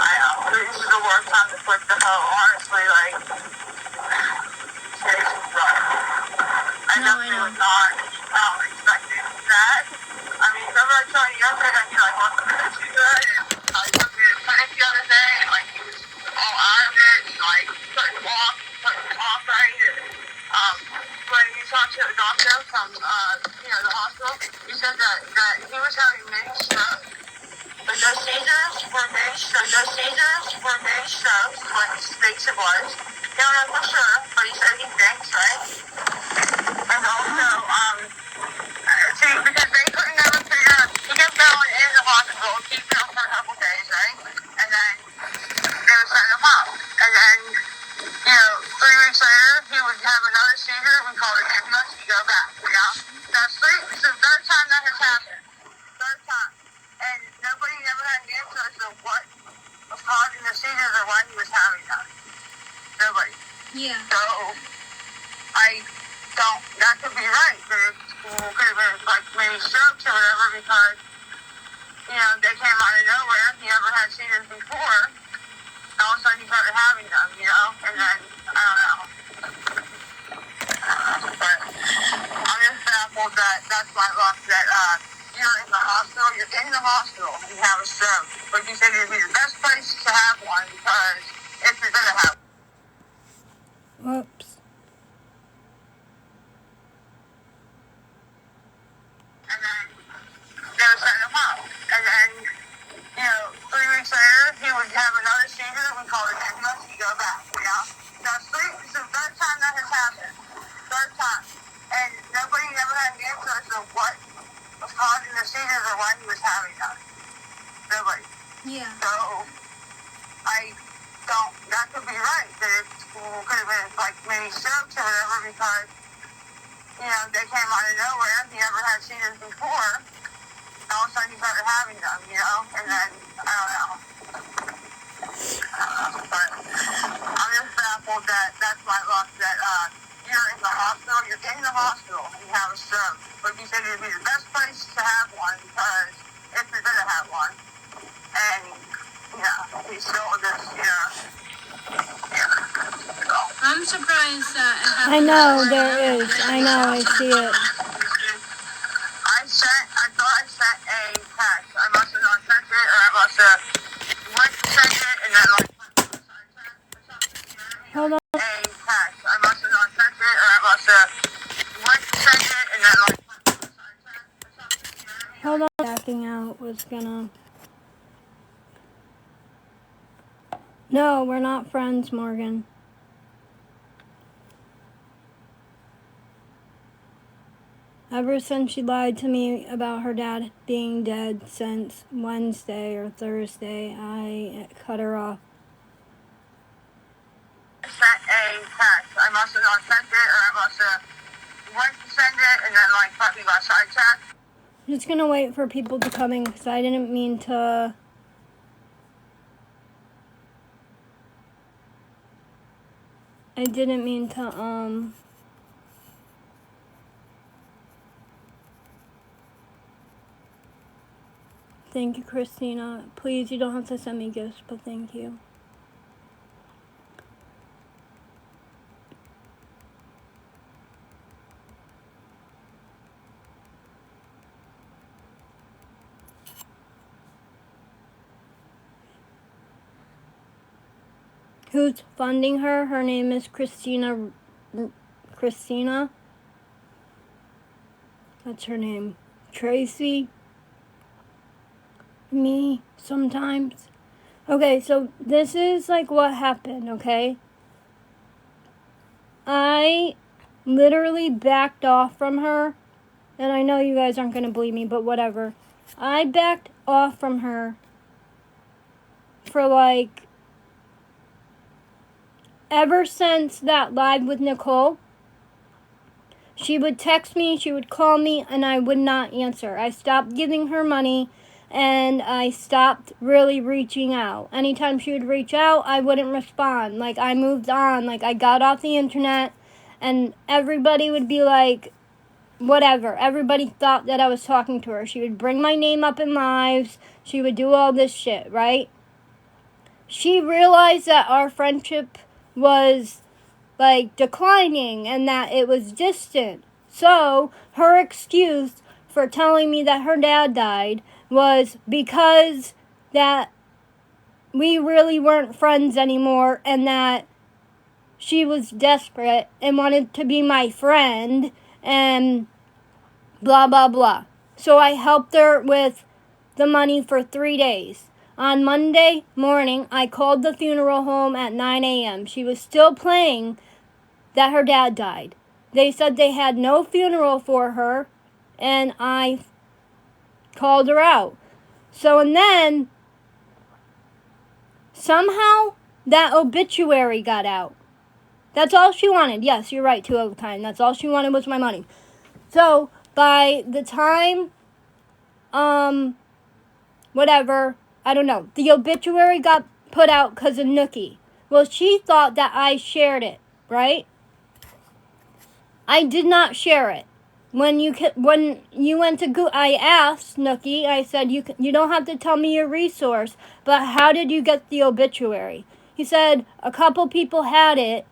I know. This is the worst time to quit the hoe, honestly, like, it's rough. I definitely was not expecting that. I mean, remember I told you yesterday that he, like, wasn't feeling too good, and I took me to the clinic the other day, and, like, he was all out of it, and, like, couldn't walk, couldn't talk right, and, when you talked to the doctor from, the hospital, he said that he was having many strokes. But those seizures were many strokes, what he thinks it was. He don't know for sure, but he said he thinks, right? And also, see, because they couldn't ever figure out, he kept going in the hospital, keeping him for a couple days, right? And then they would send him home. And then, 3 weeks later, he would have another seizure, we called it ambulance, he'd go back, you know? That's it's the third time that has happened. Third time. And nobody ever had an answer as to what was causing the seizures or why he was having them. Nobody. Yeah. So, I don't, that could be right. There could have been, like, maybe whatever because, they came out of nowhere. He never had seizures before. And all of a sudden he started having them, and then, I don't know. But I'm just baffled that that's my luck that, you're in the hospital, and you have a stroke. But you said it would be the best place to have one because if you're going to have one. Whoops. And then they would send him home. And then, 3 weeks later, he would have another seizure. We call it ambulance. He'd go back, That's it's the third time that has happened. Third time. And nobody ever had an answer as to what was causing the seizures or why he was having them. Nobody. Yeah. So, I don't, that could be right. That it could have been like maybe strokes or whatever because, they came out of nowhere. He never had seizures before. And all of a sudden he started having them, and then, I don't know. But I'm just baffled that that's my luck that, you're in the hospital, and you have a stroke. But you said it would be the best place to have one because if you're going to have one. And, he's still just, So. I'm surprised that it happened. I know there is. I know. I see it. I thought I sent a text. I must have not sent it, or I must have went to send it, and then, Hold on. a text. I must have not sent it, or I must have went to send it, and then, Hold on. Backing out was gonna. No, we're not friends, Morgan. Ever since she lied to me about her dad being dead since Wednesday or Thursday, I cut her off. I sent a text. I must have not sent it, or I must have went to send it, and then, probably got sidetracked. I'm just gonna wait for people to come in because I didn't mean to. I didn't mean to, Thank you, Christina. Please, you don't have to send me gifts, but thank you. Who's funding her? Her name is Christina. Christina? That's her name. Tracy? Me, sometimes. Okay, so this is what happened, okay? I literally backed off from her, and I know you guys aren't going to believe me, but whatever. I backed off from her for ever since that live with Nicole. She would text me, she would call me, and I would not answer. I stopped giving her money, and I stopped really reaching out. Anytime she would reach out, I wouldn't respond. I moved on. I got off the internet, and everybody would be whatever. Everybody thought that I was talking to her. She would bring my name up in lives. She would do all this shit, right? She realized that our friendship was declining and that it was distant. So her excuse for telling me that her dad died was because that we really weren't friends anymore and that she was desperate and wanted to be my friend and blah blah blah. So I helped her with the money for 3 days. On Monday morning, I called the funeral home at 9 a.m. She was still playing that her dad died. They said they had no funeral for her, and I called her out. And then, somehow, that obituary got out. That's all she wanted. Yes, you're right, 2 That's all she wanted was my money. So, by the time, whatever, I don't know. The obituary got put out because of Nookie. Well, she thought that I shared it, right? I did not share it. when you went to I asked Nookie, I said, you don't have to tell me your resource, but how did you get the obituary? He said a couple people had it,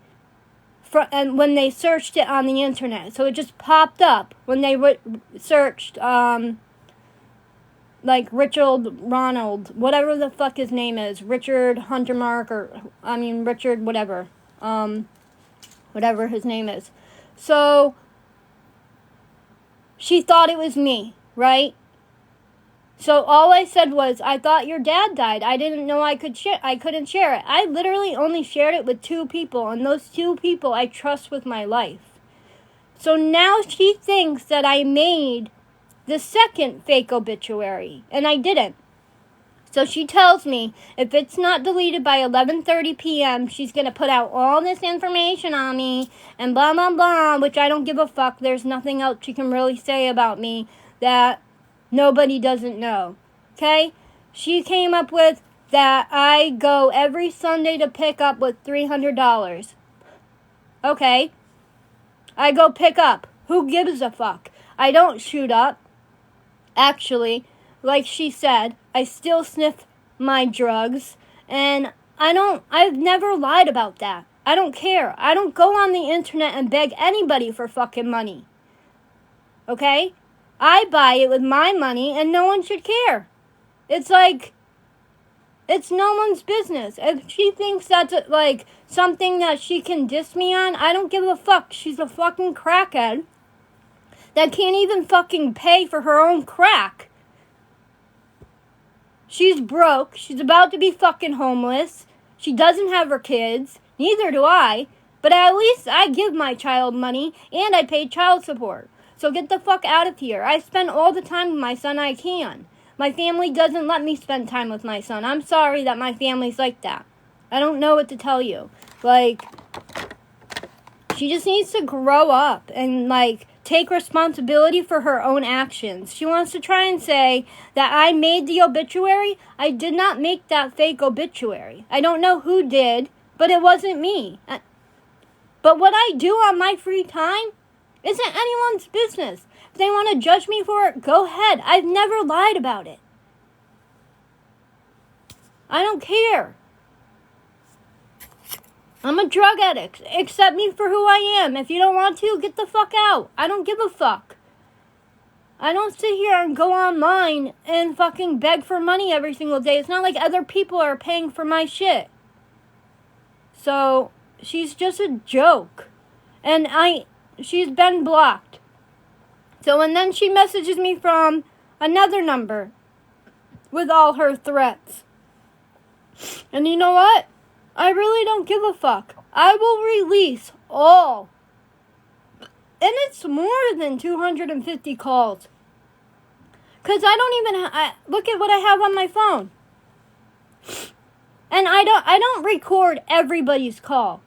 and when they searched it on the internet, so it just popped up when they searched, like Richard Ronald, whatever the fuck his name is, Richard Huntermark, Richard whatever, whatever his name is. So she thought it was me, right? So all I said was, I thought your dad died. I didn't know I couldn't share it. I literally only shared it with 2 people, and those 2 people I trust with my life. So now she thinks that I made the second fake obituary, and I didn't. So she tells me if it's not deleted by 11:30 p.m., she's going to put out all this information on me and blah, blah, blah, which I don't give a fuck. There's nothing else she can really say about me that nobody doesn't know. Okay? She came up with that I go every Sunday to pick up with $300. Okay? I go pick up. Who gives a fuck? I don't shoot up. Actually, like she said, I still sniff my drugs, and I've never lied about that. I don't care. I don't go on the internet and beg anybody for fucking money. Okay? I buy it with my money, and no one should care. It's like, it's no one's business. If she thinks that's like something that she can diss me on, I don't give a fuck. She's a fucking crackhead that can't even fucking pay for her own crack. She's broke. She's about to be fucking homeless. She doesn't have her kids. Neither do I. But at least I give my child money and I pay child support. So get the fuck out of here. I spend all the time with my son I can. My family doesn't let me spend time with my son. I'm sorry that my family's like that. I don't know what to tell you. Like, she just needs to grow up and, like, take responsibility for her own actions. She wants to try and say that I made the obituary. I did not make that fake obituary. I don't know who did, but it wasn't me. But what I do on my free time isn't anyone's business. If they want to judge me for it, go ahead. I've never lied about it. I don't care. I'm a drug addict. Accept me for who I am. If you don't want to, get the fuck out. I don't give a fuck. I don't sit here and go online and fucking beg for money every single day. It's not like other people are paying for my shit. So, she's just a joke. And she's been blocked. So, and then she messages me from another number with all her threats. And you know what? I really don't give a fuck. I will release all. And it's more than 250 calls. Because I don't even look at what I have on my phone. And I don't record everybody's call.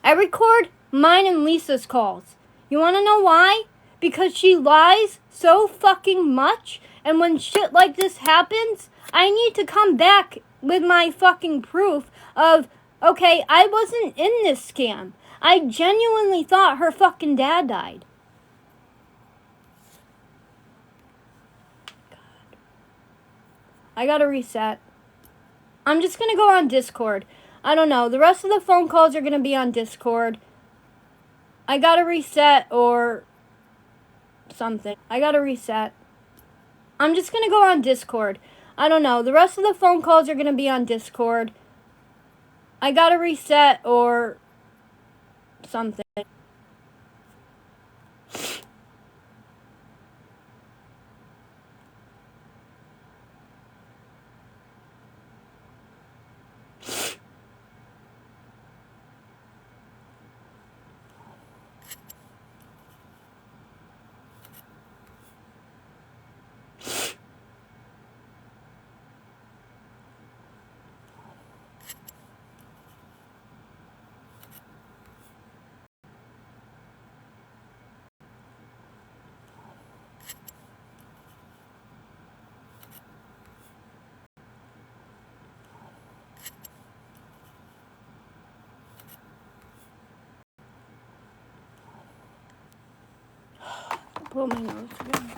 I record mine and Lisa's calls. You want to know why? Because she lies so fucking much. And when shit like this happens, I need to come back with my fucking proof of, okay, I wasn't in this scam. I genuinely thought her fucking dad died. God. I gotta reset. I'm just gonna go on Discord. I don't know. The rest of the phone calls are gonna be on Discord. I gotta reset or something. I gotta reset. I'm just gonna go on Discord. I don't know. The rest of the phone calls are gonna be on Discord. I gotta reset or something. blow my nose again.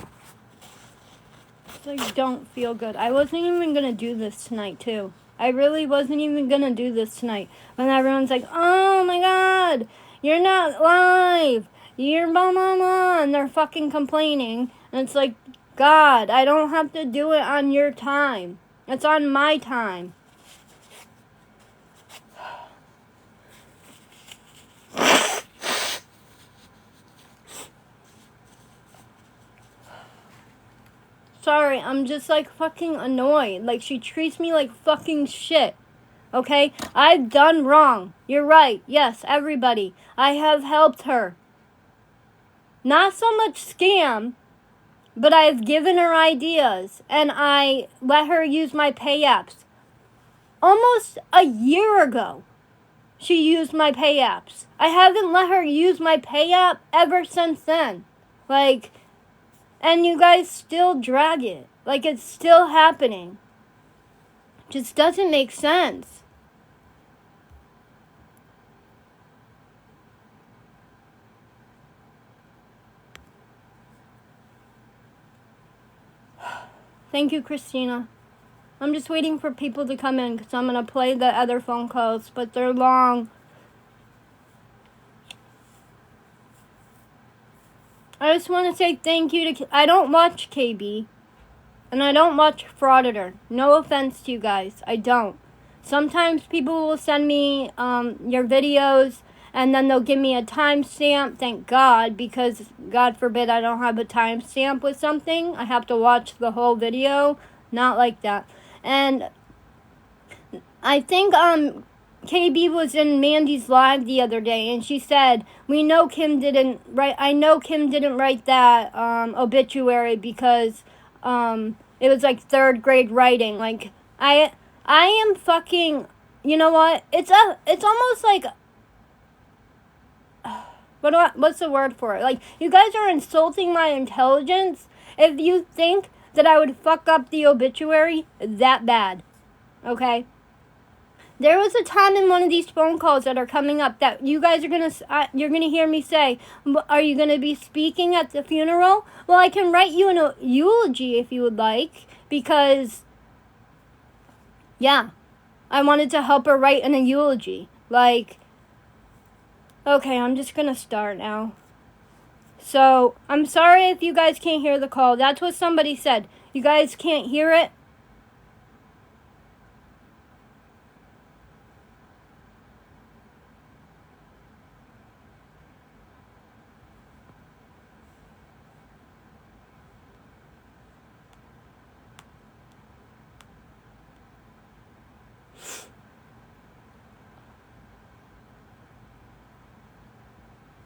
I don't feel good. I wasn't even gonna do this tonight, too. I really wasn't even gonna do this tonight. When everyone's like, oh my god, you're not live. You're blah blah blah. And they're fucking complaining. And it's like, God, I don't have to do it on your time. It's on my time. Sorry, I'm just like fucking annoyed. Like, she treats me like fucking shit. Okay? I've done wrong. You're right. Yes, everybody. I have helped her. Not so much scam, but I've given her ideas and I let her use my pay apps. Almost a year ago, she used my pay apps. I haven't let her use my pay app ever since then. Like, and you guys still drag it. Like, it's still happening. Just doesn't make sense. Thank you, Christina. I'm just waiting for people to come in because I'm going to play the other phone calls, but they're long. I just want to say thank you to... I don't watch KB. And I don't watch Frauditor. No offense to you guys. I don't. Sometimes people will send me your videos and then they'll give me a timestamp. Thank God, because God forbid I don't have a timestamp with something. I have to watch the whole video. Not like that. And I think KB was in Mandy's live the other day, and she said, I know Kim didn't write that obituary because it was like third grade writing. Like, I am fucking, you know what? It's almost like, what's the word for it? Like, you guys are insulting my intelligence if you think that I would fuck up the obituary that bad. Okay? There was a time in one of these phone calls that are coming up that you guys are you're gonna hear me say, are you gonna be speaking at the funeral? Well, I can write you a eulogy if you would like, because, yeah, I wanted to help her write in a eulogy. Like, okay, I'm just gonna start now. So, I'm sorry if you guys can't hear the call. That's what somebody said. You guys can't hear it?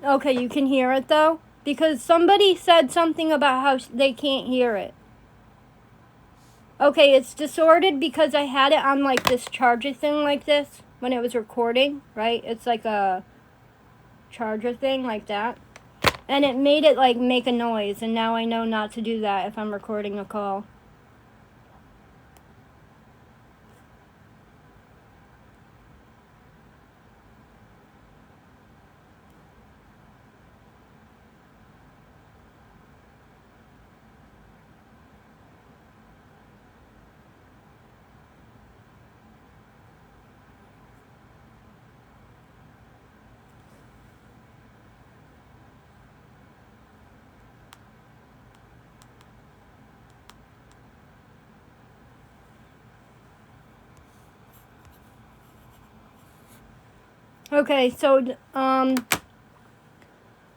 Okay, you can hear it though? Because somebody said something about how they can't hear it. Okay, it's distorted because I had it on like this charger thing like this when it was recording, right? It's like a charger thing like that. And it made it like make a noise, and now I know not to do that if I'm recording a call. Okay, so, I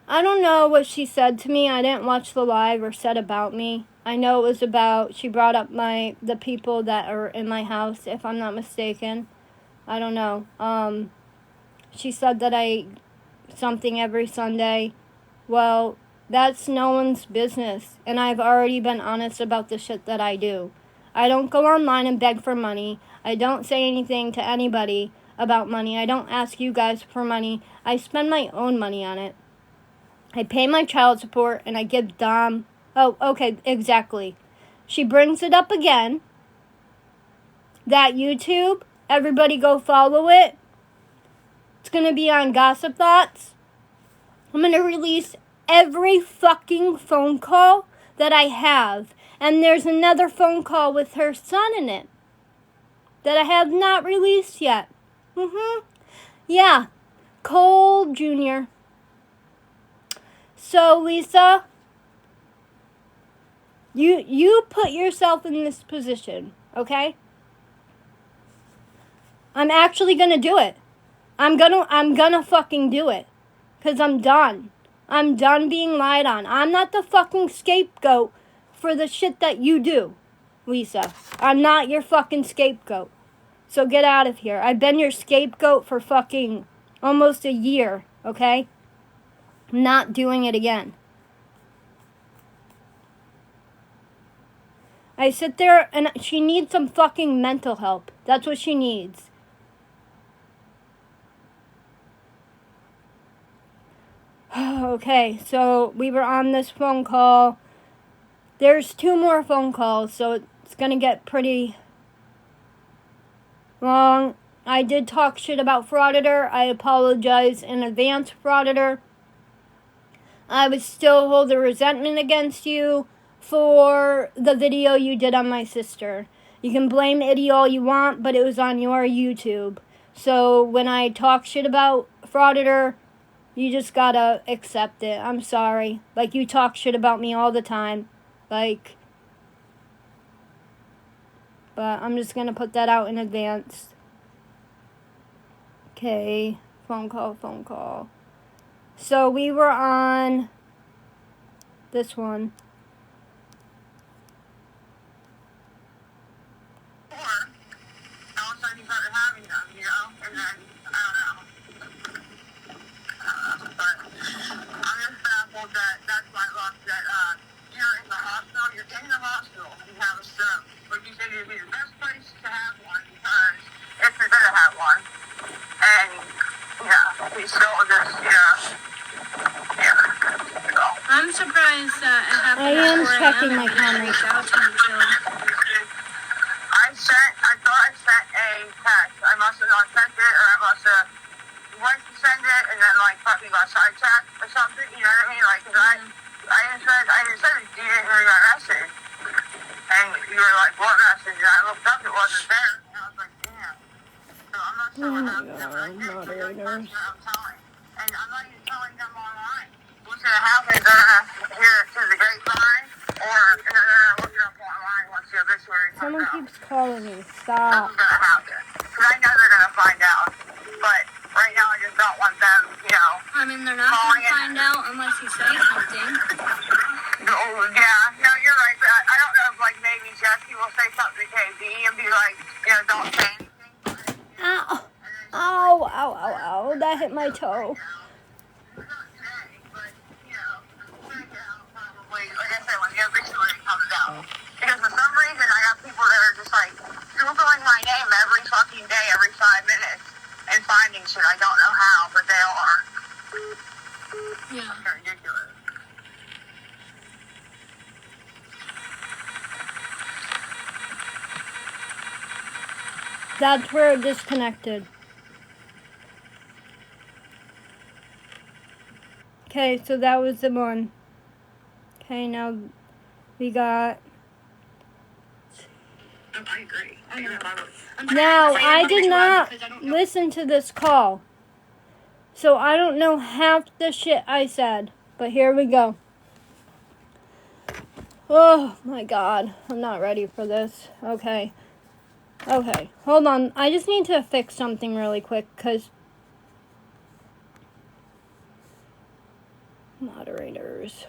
don't know what she said to me. I didn't watch the live or said about me. I know it was about, she brought up the people that are in my house, if I'm not mistaken. I don't know. She said that I eat something every Sunday. Well, that's no one's business, and I've already been honest about the shit that I do. I don't go online and beg for money. I don't say anything to anybody about money. I don't ask you guys for money. I spend my own money on it. I pay my child support, and I give Dom... Oh, okay, exactly. She brings it up again. That YouTube, everybody go follow it. It's going to be on Gossip Thoughts. I'm going to release every fucking phone call that I have. And there's another phone call with her son in it that I have not released yet. Yeah, Cole Jr. So, Lisa, you put yourself in this position, okay? I'm actually gonna do it. I'm gonna fucking do it. 'Cause I'm done. I'm done being lied on. I'm not the fucking scapegoat for the shit that you do, Lisa. I'm not your fucking scapegoat. So get out of here. I've been your scapegoat for fucking almost a year, okay? I'm not doing it again. I sit there and she needs some fucking mental help. That's what she needs. Okay, so we were on this phone call. There's 2 more phone calls, so it's gonna get pretty long. I did talk shit about Frauditor. I apologize in advance, Frauditor. I would still hold a resentment against you for the video you did on my sister. You can blame Itty all you want, but it was on your YouTube. So when I talk shit about Frauditor, you just gotta accept it. I'm sorry. Like, you talk shit about me all the time. Like, but I'm just gonna put that out in advance. Okay, phone call. So we were on this one. All of a sudden you started having them, you know? And then, I don't know. But I'm just baffled that that's my luck, that you're in the hospital, you have a stroke. But you said it'd be the best place to have one because if you're gonna have one. And, yeah, he's still just, so. I'm surprised that it happened. I am at 4 checking a.m. my and you didn't comments. reach out to me till- I thought I sent a text. I must have not sent it, or I must have went to send it, and then, like, fucking got sidetracked or something, you know what I mean? Like, cause I just said, you didn't hear my message. And you were like, what message? And I looked up, it wasn't there. And I was like, damn. So I'm not sure what happened, but I did, so you're the person that I'm telling. And I'm not even telling them online. What's gonna happen is they're gonna hear it through the grapevine, or they're gonna look it up online once the obituary comes Someone out. keeps calling me. That's Stop. what's gonna happen. Because I know they're gonna find out. But right now I just don't want them, you know. I mean, they're not going to find out unless you say something. Oh, yeah, no, you're right. But I don't know if, like, maybe Jesse will say something to KB and be like, you know, don't say anything. But, you know, Ow. That hit my toe. not today, but, you know, check it out probably, like I said, when the obituary comes out. Because for some reason I got people that are just like Googling my name every fucking day, every 5 minutes, and finding shit. I don't know how, but they are. Yeah. It's ridiculous. That's where it disconnected. Okay, so that was the one. Okay, now we got... I agree. I know. Now, I did not listen to this call. So I don't know half the shit I said. But here we go. Oh my god. I'm not ready for this. Okay. Hold on. I just need to fix something really quick because... Moderators.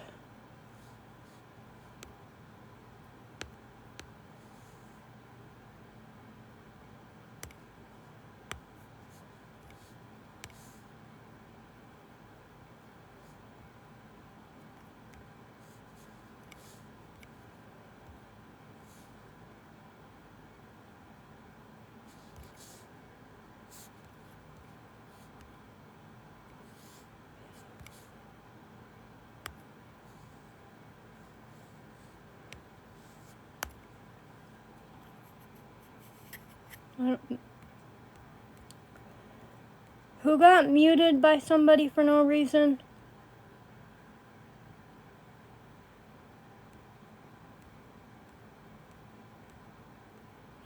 Who got muted by somebody for no reason?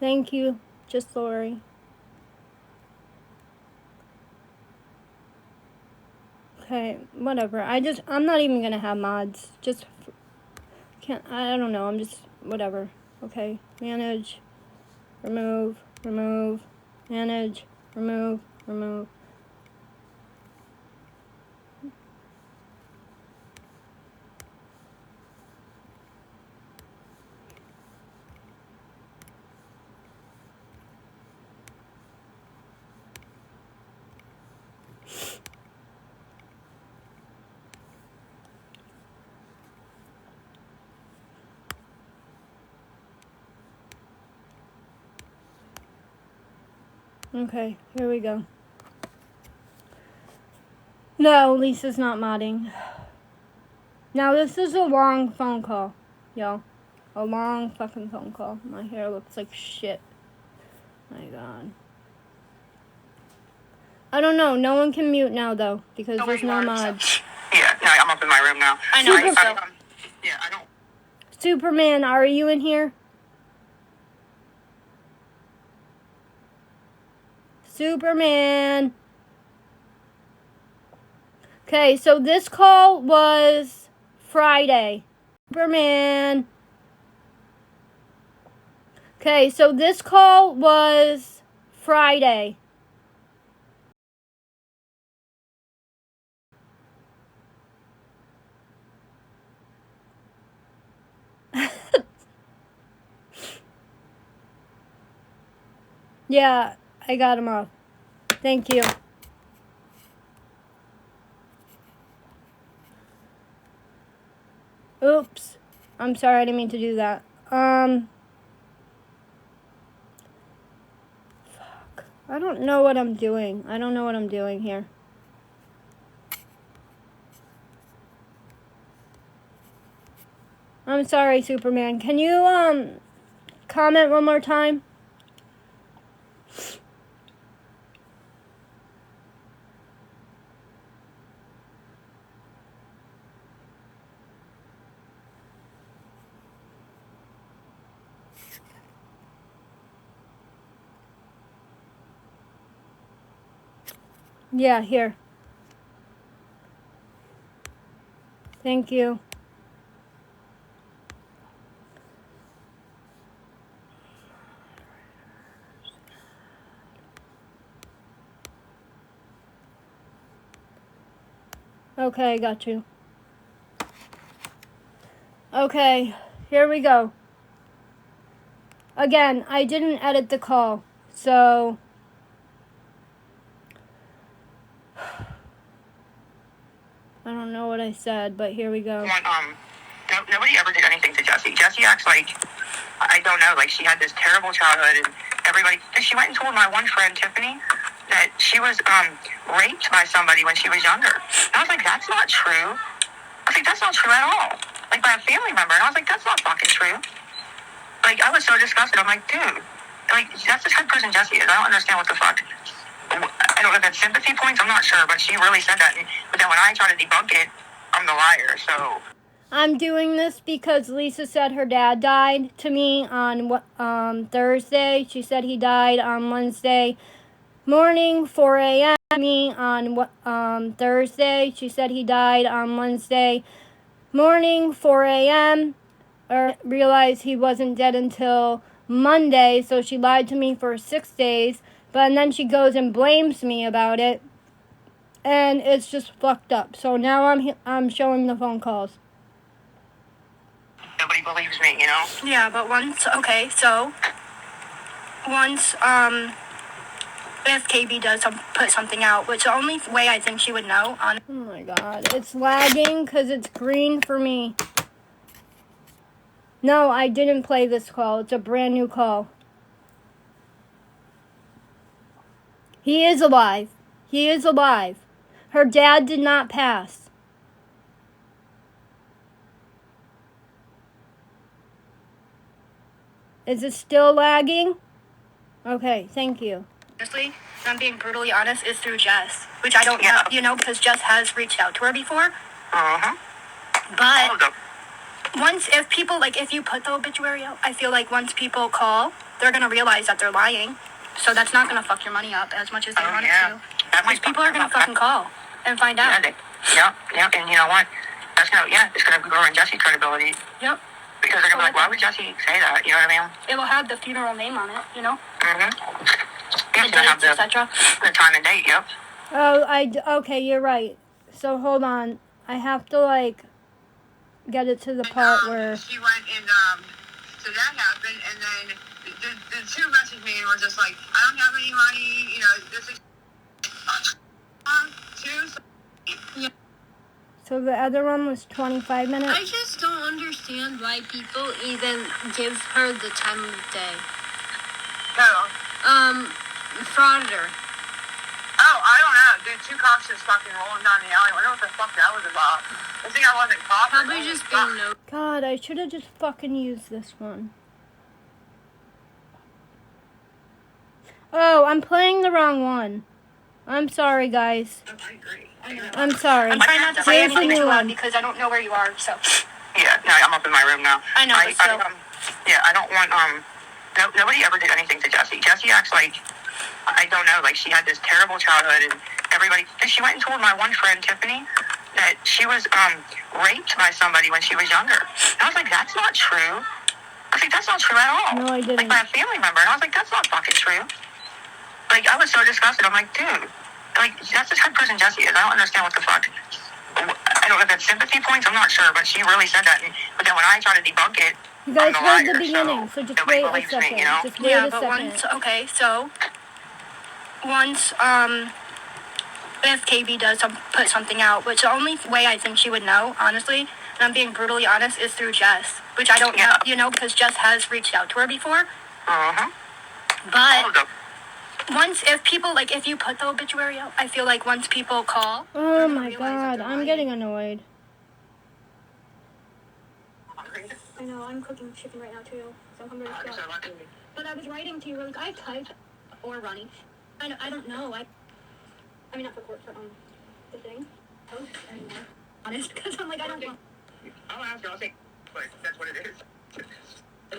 Thank you. Just Lori. Okay, whatever. I'm not even gonna have mods. Just I don't know. I'm just, whatever. Okay, manage, remove, manage, remove. Okay, here we go. No, Lisa's not modding. Now this is a long phone call, y'all. A long fucking phone call. My hair looks like shit. My God. I don't know. No one can mute now though because there's no mods. Yeah, no, I'm up in my room now. I know. Yeah, I don't. Superman, are you in here? Superman. Okay, so this call was Friday. Superman. Okay, so this call was Friday. Yeah, I got him off. Thank you. Oops. I'm sorry, I didn't mean to do that. Fuck. I don't know what I'm doing. I don't know what I'm doing here. I'm sorry, Superman. Can you, comment one more time? Yeah, here. Thank you. Okay, got you. Okay, here we go. Again, I didn't edit the call, so I don't know what I said, but here we go. Nobody ever did anything to Jessie. Jessie acts like, I don't know, like she had this terrible childhood, and everybody, she went and told my one friend, Tiffany, that she was raped by somebody when she was younger. And I was like, that's not true. I was like, that's not true at all. Like, by a family member. And I was like, that's not fucking true. Like, I was so disgusted. I'm like, dude, like, that's the type of person Jessie is. I don't understand what the fuck. I don't know if that's sympathy points. I'm not sure, but she really said that. But then when I try to debunk it, I'm the liar, so. I'm doing this because Lisa said her dad died to me on Thursday. She said he died on Wednesday morning, 4 a.m. Me on Thursday. She said he died on Wednesday morning, 4 a.m. Or realized he wasn't dead until Monday, so she lied to me for 6 days. But then she goes and blames me about it, and it's just fucked up. So now I'm showing the phone calls. Nobody believes me, you know? Yeah, but once, okay, so once, if KB does put something out, which the only way I think she would know on. Oh my God, it's lagging because it's green for me. No, I didn't play this call. It's a brand new call. He is alive. He is alive. Her dad did not pass. Is it still lagging? Okay, thank you. Honestly, if I'm being brutally honest, is through Jess, which I don't know, because Jess has reached out to her before. Uh-huh. But once, if people, like, if you put the obituary out, I feel like once people call, they're gonna realize that they're lying. So that's not gonna fuck your money up as much as they want it to. That Because might people are gonna fucking call and find out. Yeah, and you know what? It's gonna ruin Jesse's credibility. Yep. Because they're gonna be like, why would Jesse say that? You know what I mean? It will have the funeral name on it, you know? Mm-hmm. The dates, etc. The time and date, yep. Oh, okay, you're right. So hold on. I have to, like, get it to the part where... She went and, so that happened, and then the two messaged me and were just like, I don't have any money, you know, this is... Yeah. So the other one was 25 minutes? I just don't understand why people even give her the time of day. No. Frauder. Oh, I don't know. Dude, two cops just fucking rolling down the alley. I wonder what the fuck that was about. I think I wasn't caught. Probably just being no. God, I should have just fucking used this one. Oh, I'm playing the wrong one. I'm sorry, guys. I agree. I'm sorry. I'm trying not to say Here's the anything new too loud one. because I don't know where you are, so. Yeah, no, I'm up in my room now. I know, but still. I don't want, nobody ever did anything to Jessie. Jessie acts like, I don't know, like she had this terrible childhood and everybody, and she went and told my one friend, Tiffany, that she was, raped by somebody when she was younger. And I was like, that's not true. I was like, that's not true at all. No, I didn't. Like by a family member. And I was like, that's not fucking true. Like, I was so disgusted. I'm like, dude, like, that's the type of person Jessie is. I don't understand what the fuck. I don't know if that's sympathy points. I'm not sure, but she really said that. But then when I try to debunk it, You guys I'm a heard the liar, beginning, so just nobody wait a believes second. me, you know? Just wait Yeah, a but second. once, okay, so once if KB does put something out, which the only way I think she would know, honestly, and I'm being brutally honest, is through Jess, which I don't know, you know, because Jess has reached out to her before. But once, if people, like, if you put the obituary out, I feel like once people call, Oh my god, I'm getting annoyed. I know, I'm cooking chicken right now too, so I'm hungry as well. But I was writing to you really, I typed, or Ronnie, I don't know, I mean, not for court, for, the thing, post anymore, honest, because I'm like, I don't know. I'll ask her, I'll say, but that's what it is.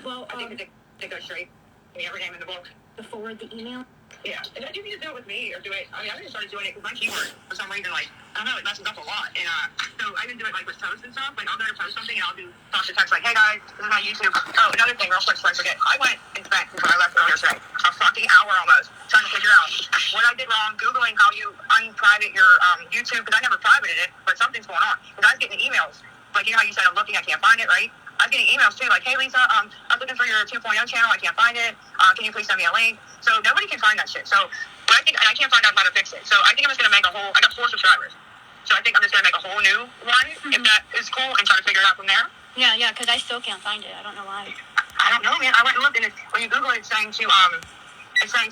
Well, I think they go straight. Every name in the book. to forward the email. Yeah, and do you need to do it with me or do it? I mean, I just started doing it because my keyword, for some reason, like, I don't know, it messes up a lot. And so I didn't do it like with posts and stuff. Like, I'll go to post something and I'll do Sasha text like, hey guys, this is my YouTube. Oh, another thing, real quick, before I forget. I went and spent, before I left earlier today, a fucking hour almost trying to figure out what I did wrong, Googling how you unprivate your YouTube, because I never privated it, but something's going on. Because I was getting emails. Like, you know how you said, I'm looking, I can't find it, right? I was getting emails too, like, hey Lisa, I was looking for your 2.0 channel, I can't find it. Can you please send me a link? So nobody can find that shit. So what I think, and I can't find out how to fix it. So I think I'm just gonna make a whole. I got 4 subscribers, so I think I'm just gonna make a whole new one if that is cool and try to figure it out from there. Yeah, because I still can't find it. I don't know why. I don't know, man. I went and looked, and when you Google it, it's saying to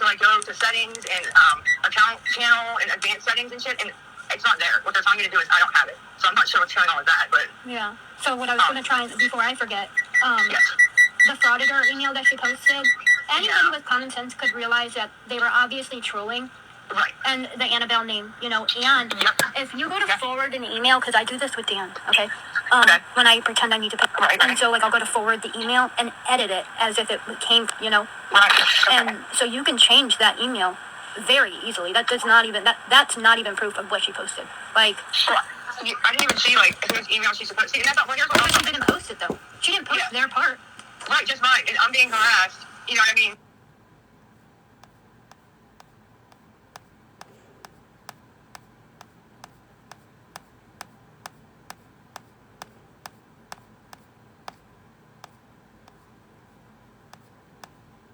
like go to settings and account channel and advanced settings and shit, and it's not there. What they're telling me to do is I don't have it, so I'm not sure what's going on with that. But Yeah. So what I was gonna try before I forget, yes. the frauditor email that she posted. Anybody with common sense could realize that they were obviously trolling. Right. And the Annabelle name, you know, and if you go to forward an email, because I do this with Dan, okay? When I pretend I need to pick, and so like I'll go to forward the email and edit it as if it came, you know, Right. Okay. and so you can change that email very easily. That does not even that's not even proof of what she posted. Like, I didn't even see like whose email she's supposed to see, and that's not. Well, here's what she didn't post it though. She didn't post their part. Right, just mine, and I'm being harassed. You know what I mean?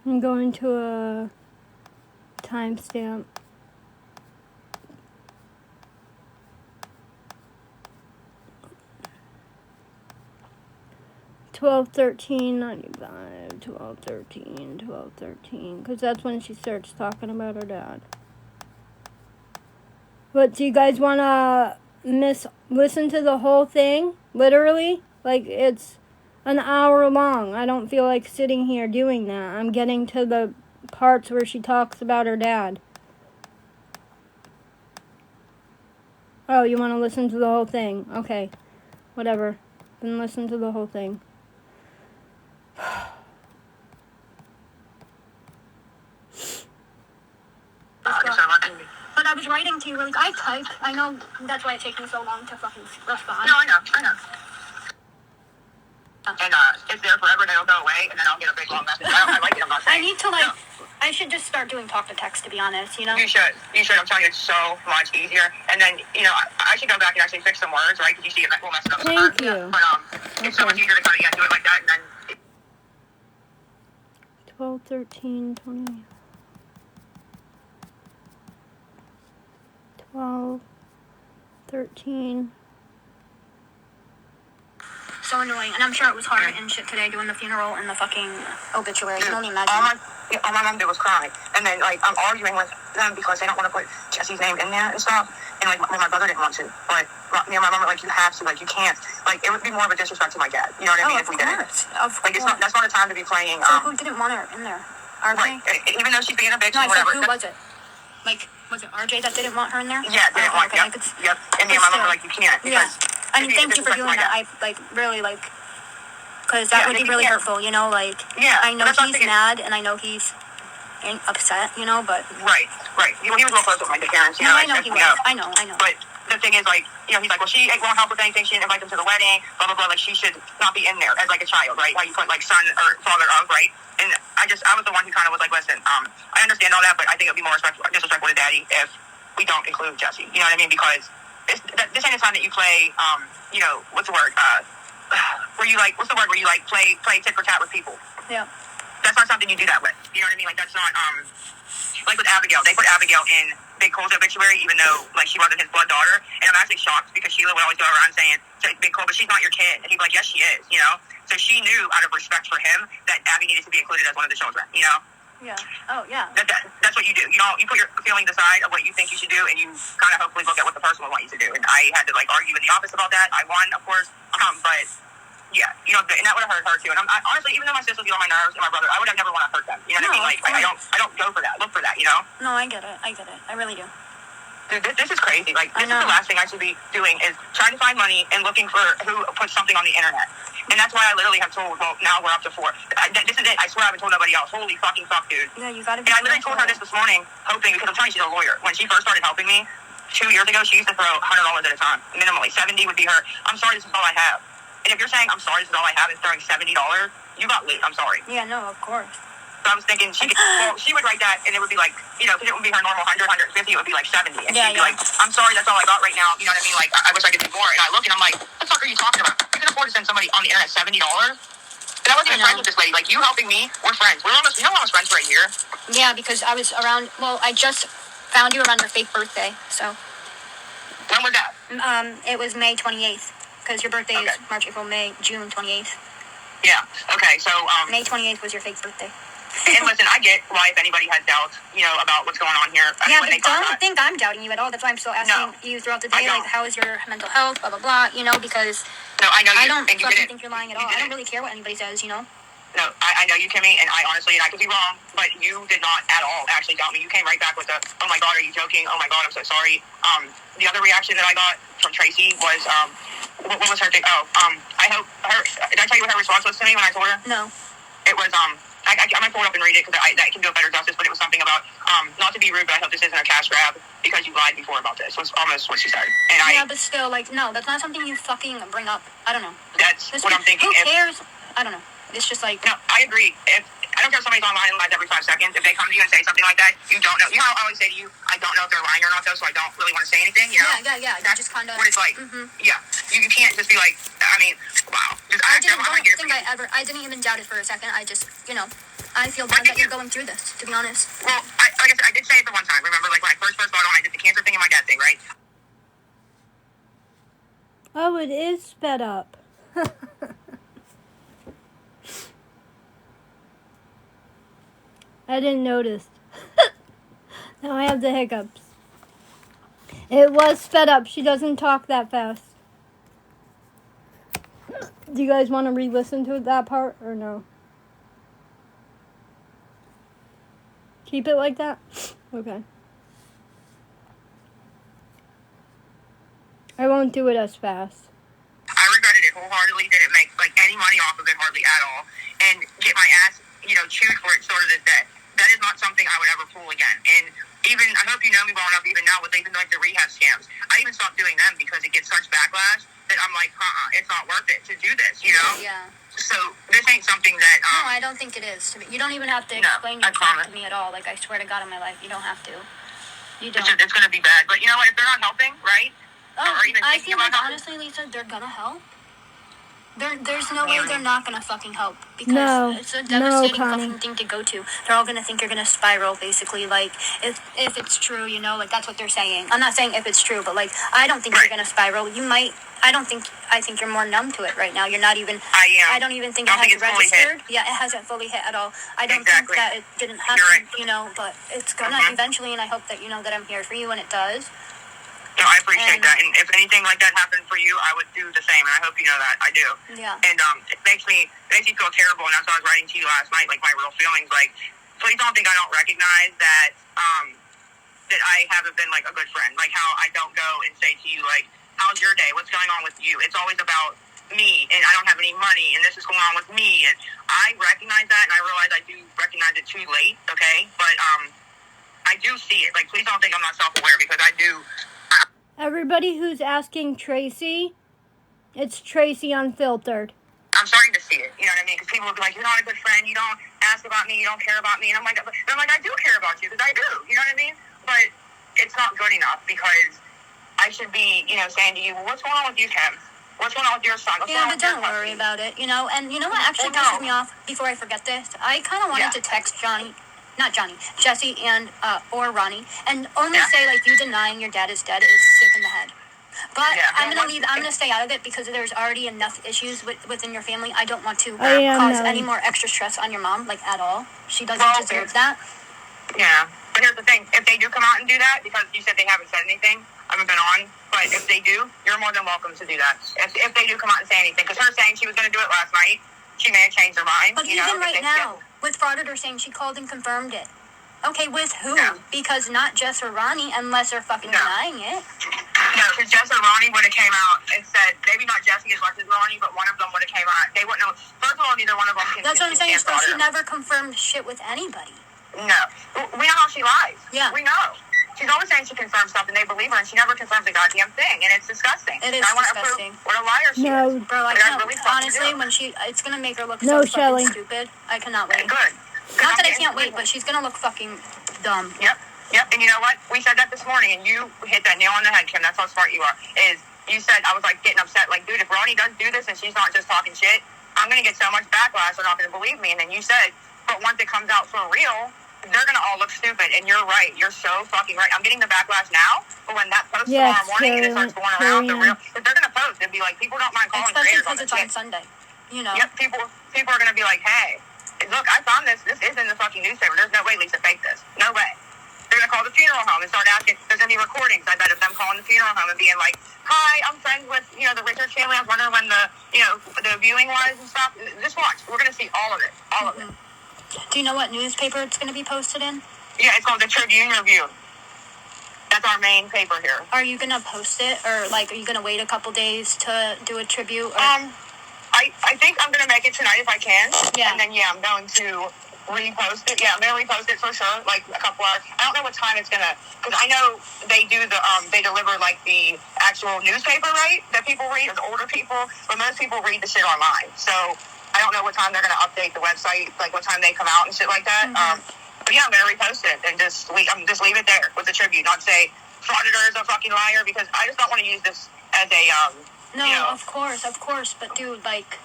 I'm going to a timestamp. $12.13.95, $12.13, because that's when she starts talking about her dad. But do you guys want to listen to the whole thing? Literally? Like, it's an hour long. I don't feel like sitting here doing that. I'm getting to the parts where she talks about her dad. Oh, you want to listen to the whole thing? Okay. Whatever. Then listen to the whole thing. was writing to you really. I type. I know that's why it takes me so long to fucking respond. No, I know. And it's there forever, and it'll go away, and then I'll get a big long message. I like it. I'm not saying. I need to like. I should just start doing talk to text, to be honest. You know. You should. I'm telling you, it's so much easier. And then, I should go back and actually fix some words, right? Because you see it will mess it up. Thank you. But it's so much easier to kind of do it like that, and then 12, 13, 20. 12, 13. So annoying, and I'm sure it was hard and shit today doing the funeral and the fucking obituary. You can only imagine. All my mom did was cry, and then I'm arguing with them because they don't want to put Jesse's name in there and stuff. And my brother didn't want to, but me and my mom were like, you have to, you can't. It would be more of a disrespect to my dad. You know what I mean? If we did it, that's not a time to be playing. So who didn't want her in there? RJ. Right. Even though she's being a bitch No, and whatever. who was it? Was it RJ that didn't want her in there? Yeah, didn't want. Okay. Yep. And me and my mom were like, you can't. Yeah. I mean, thank you for doing that. I really because that would be really hurtful, Yeah. I know he's mad and I know he's upset, but. Right. He was real close with my parents. I know he was. I know. But the thing is, he's like, well, she won't help with anything. She didn't invite them to the wedding. Blah blah blah. She should not be in there as a child, right? Why you put son or father of, right? And I was the one who kind of was like, listen, I understand all that, but I think it'd be more disrespectful to Daddy if we don't include Jesse. You know what I mean? Because this ain't the time that you play, what's the word? Where you what's the word? Where you play tit for tat with people. Yeah. That's not something you do that with. You know what I mean? That's not with Abigail. They put Abigail in Big Cole's obituary, even though she wasn't his blood daughter. And I'm actually shocked because Sheila would always go around saying Big Cole, but she's not your kid. And he'd be like, yes, she is. So she knew out of respect for him that Abby needed to be included as one of the children. Yeah. Oh, yeah. That's what you do. You put your feelings aside of what you think you should do, and you kind of hopefully look at what the person would want you to do. And I had to argue in the office about that. I won, of course. But yeah, and that would have hurt her too. And honestly, even though my sisters get on my nerves and my brother, I would have never want to hurt them. You know what I mean? I don't go for that. Look for that. No, I get it. I really do. Dude, this is crazy. This is the last thing I should be doing is trying to find money and looking for who puts something on the internet. And that's why I literally have told, well, now we're up to 4. This is it. I swear I haven't told nobody else. Holy fucking fuck, dude. Yeah, you gotta be. And I literally told her this morning, hoping, because I'm telling you, she's a lawyer. When she first started helping me 2 years ago, she used to throw $100 at a time, minimally. 70 would be her, I'm sorry, this is all I have. And if you're saying, I'm sorry, this is all I have, and throwing $70, you got lit. I'm sorry. Yeah, no, of course. So I was thinking she would write that, and it would be because it would be her normal 100, 150, it would be 70. And she'd be like, I'm sorry, that's all I got right now. You know what I mean? I wish I could do more. And I look, and I'm like, what the fuck are you talking about? You can afford to send somebody on the internet $70? And I wasn't even friends with this lady. You helping me, we're friends. We're almost friends for a year. Yeah, because I was around, I just found you around your fake birthday, so. When was that? It was May 28th, because your birthday is March, April, May, June 28th. Yeah, okay, so, May 28th was your fake birthday. And listen, I get why if anybody has doubts, about what's going on here. Yeah, but don't think I'm doubting you at all. That's why I'm still asking you throughout the day, how is your mental health, blah, blah, blah, because... No, I know you. I don't fucking think you're lying at all. I don't really care what anybody says, No, I know you, Kimmy, and I honestly, and I could be wrong, but you did not at all actually doubt me. You came right back with the, oh my God, are you joking? Oh my God, I'm so sorry. The other reaction that I got from Tracy was, what was her thing? I hope did I tell you what her response was to me when I told her? No. It was, I might pull it up and read it because that can do a better justice, but it was something about, not to be rude, but I hope this isn't a cash grab because you lied before about this, was almost what she said. And but still, no, that's not something you fucking bring up. I don't know. That's what I'm thinking. Who cares? I don't know. It's just No, I agree. I don't care if somebody's online and lies every 5 seconds. If they come to you and say something like that, you don't know. You know how I always say to you, I don't know if they're lying or not, though, so I don't really want to say anything, Yeah. That's just kind of... what it's like. Mm-hmm. Yeah. You can't just be like, wow. I didn't even doubt it for a second. I just, I feel bad that you're going through this, to be honest. Well, like I said, I did say it the one time. Remember, when I first got on, I did the cancer thing and my dad thing, right? Oh, it is sped up. I didn't notice. Now I have the hiccups. It was sped up. She doesn't talk that fast. Do you guys want to re-listen to that part or no? Keep it like that? Okay. I won't do it as fast. I regretted it wholeheartedly. Didn't make any money off of it hardly at all, and get my ass chewed for it sort of this day. That is not something I would ever pull again. And even, I hope you know me well enough, even now, with even like the rehab scams, I even stopped doing them because it gets such backlash that I'm like, it's not worth it to do this, you know? Yeah. So this ain't something that, No, I don't think it is. You don't even have to explain yourself to me at all. Like, I swear to God in my life, you don't have to. You don't. It's going to be bad. But you know what? If they're not helping, right? Oh, or even I thinking feel like, about helping, honestly, Lisa, they're gonna help. There's no way they're not gonna fucking help, because No. it's a No, devastating Connie. fucking thing to go to. They're all gonna think you're gonna spiral, basically. Like, if it's true, you know, like, that's what they're saying. I'm not saying if it's true, but, like, I don't think you're gonna spiral. You might. I think you're more numb to it right now. You're not even. I am. I don't even think Don't it think has it's fully hit. registered. Yeah, it hasn't fully hit at all. I don't Exactly. think that it didn't happen, You're right. you know, but it's gonna eventually, and I hope that you know that I'm here for you when it does. No, I appreciate And- that. And if anything like that happened for you, I would do the same. And I hope you know that. I do. Yeah. And it makes me feel terrible. And that's why I was writing to you last night, like my real feelings. Like, please don't think I don't recognize that that I haven't been like a good friend. Like how I don't go and say to you, like, how's your day? What's going on with you? It's always about me, and I don't have any money, and this is going on with me. And I recognize that, and I realize I do recognize it too late. Okay, but I do see it. Like, please don't think I'm not self-aware, because I do. Everybody who's asking Tracy, it's Tracy Unfiltered. I'm starting to see it. You know what I mean? Because people will be like, "You're not a good friend. You don't ask about me. You don't care about me." And I'm like, I do care about you, because I do. You know what I mean? But it's not good enough, because I should be, you know, saying to you, well, "What's going on with you, Kim? What's going on with your son?" Yeah, but don't worry about it, you know. And you know what actually pisses me off, before I forget this? I kind of wanted to text Jesse and, or Ronnie, and only say, like, you denying your dad is dead is sick in the head. But I'm gonna stay out of it, because there's already enough issues within your family. I don't want to cause any more extra stress on your mom, like, at all. She doesn't deserve that. Yeah. But here's the thing. If they do come out and do that, because you said they haven't said anything, I haven't been on, but if they do, you're more than welcome to do that. If they do come out and say anything. Because her saying she was going to do it last night, she may have changed her mind. But even right now, with Frauditor saying she called and confirmed it. Okay, with who? No. Because not Jess or Ronnie, unless they're fucking denying it. No, because Jess or Ronnie would have came out and said, maybe not Jesse as much as Ronnie, but one of them would have came out. They wouldn't know. First of all, neither one of them can. That's what I'm saying. So she Frauditor. never confirmed shit with anybody. No. We know how she lies. Yeah. We know. She's always saying she confirms stuff, and they believe her, and she never confirms a goddamn thing, and it's disgusting. It is disgusting. What a liar she is. Bro, I can't. Honestly, it's gonna make her look so fucking stupid. I cannot wait. Good. Not that I can't wait, but she's gonna look fucking dumb. Yep. And you know what? We said that this morning, and you hit that nail on the head, Kim. That's how smart you are. Is you said, I was like getting upset, like, dude, if Ronnie does do this and she's not just talking shit, I'm gonna get so much backlash. They're not gonna believe me. And then you said, but once it comes out for real, they're gonna all look stupid. And you're right. You're so fucking right. I'm getting the backlash now, but when that post tomorrow morning and it starts going around, if they're gonna post and be like, people don't mind calling especially creators on because this it's on Sunday. You know. Yep. People are gonna be like, hey, look, I found this. This is in the fucking newspaper. There's no way Lisa faked this. No way. They're gonna call the funeral home and start asking, there's any recordings? I bet of them calling the funeral home and being like, hi, I'm friends with, you know, the Richards family. I was wondering when the viewing was and stuff. Just watch. We're gonna see all of it. All of it. Do you know what newspaper it's gonna be posted in? Yeah, it's called the Tribune Review. That's our main paper here. Are you gonna post it, or like, are you gonna wait a couple days to do a tribute? Or? I think I'm gonna make it tonight if I can. Yeah. And then I'm going to repost it. Yeah, I'm gonna repost it for sure. Like a couple hours. I don't know what time it's gonna, because I know they do they deliver like the actual newspaper, right? That people read, or the older people, but most people read the shit online. So I don't know what time they're gonna update the website, like what time they come out and shit like that. But yeah, I'm gonna repost it and just leave it there with the tribute, not say Frauditor is a fucking liar, because I just don't want to use this as a No, of course, but dude, like,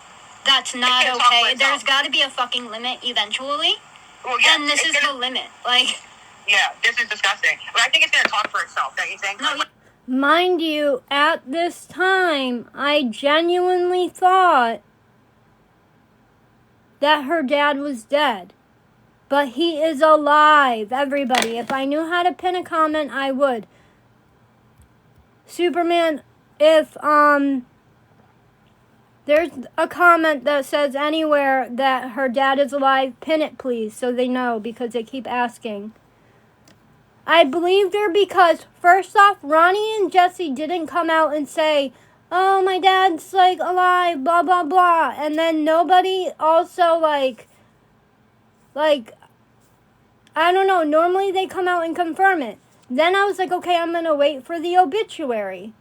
that's not okay. There's got to be a fucking limit eventually. Well, yeah, and this is the limit. Like, yeah, this is disgusting. But I think it's gonna talk for itself. Don't you think? No, Mind you, at this time, I genuinely thought that her dad was dead. But he is alive, everybody. If I knew how to pin a comment, I would. Superman, if there's a comment that says anywhere that her dad is alive, pin it please, so they know, because they keep asking. I believed her because, first off, Ronnie and Jesse didn't come out and say, oh, my dad's, like, alive, blah, blah, blah. And then nobody also, like, I don't know, normally they come out and confirm it. Then I was like, okay, I'm going to wait for the obituary.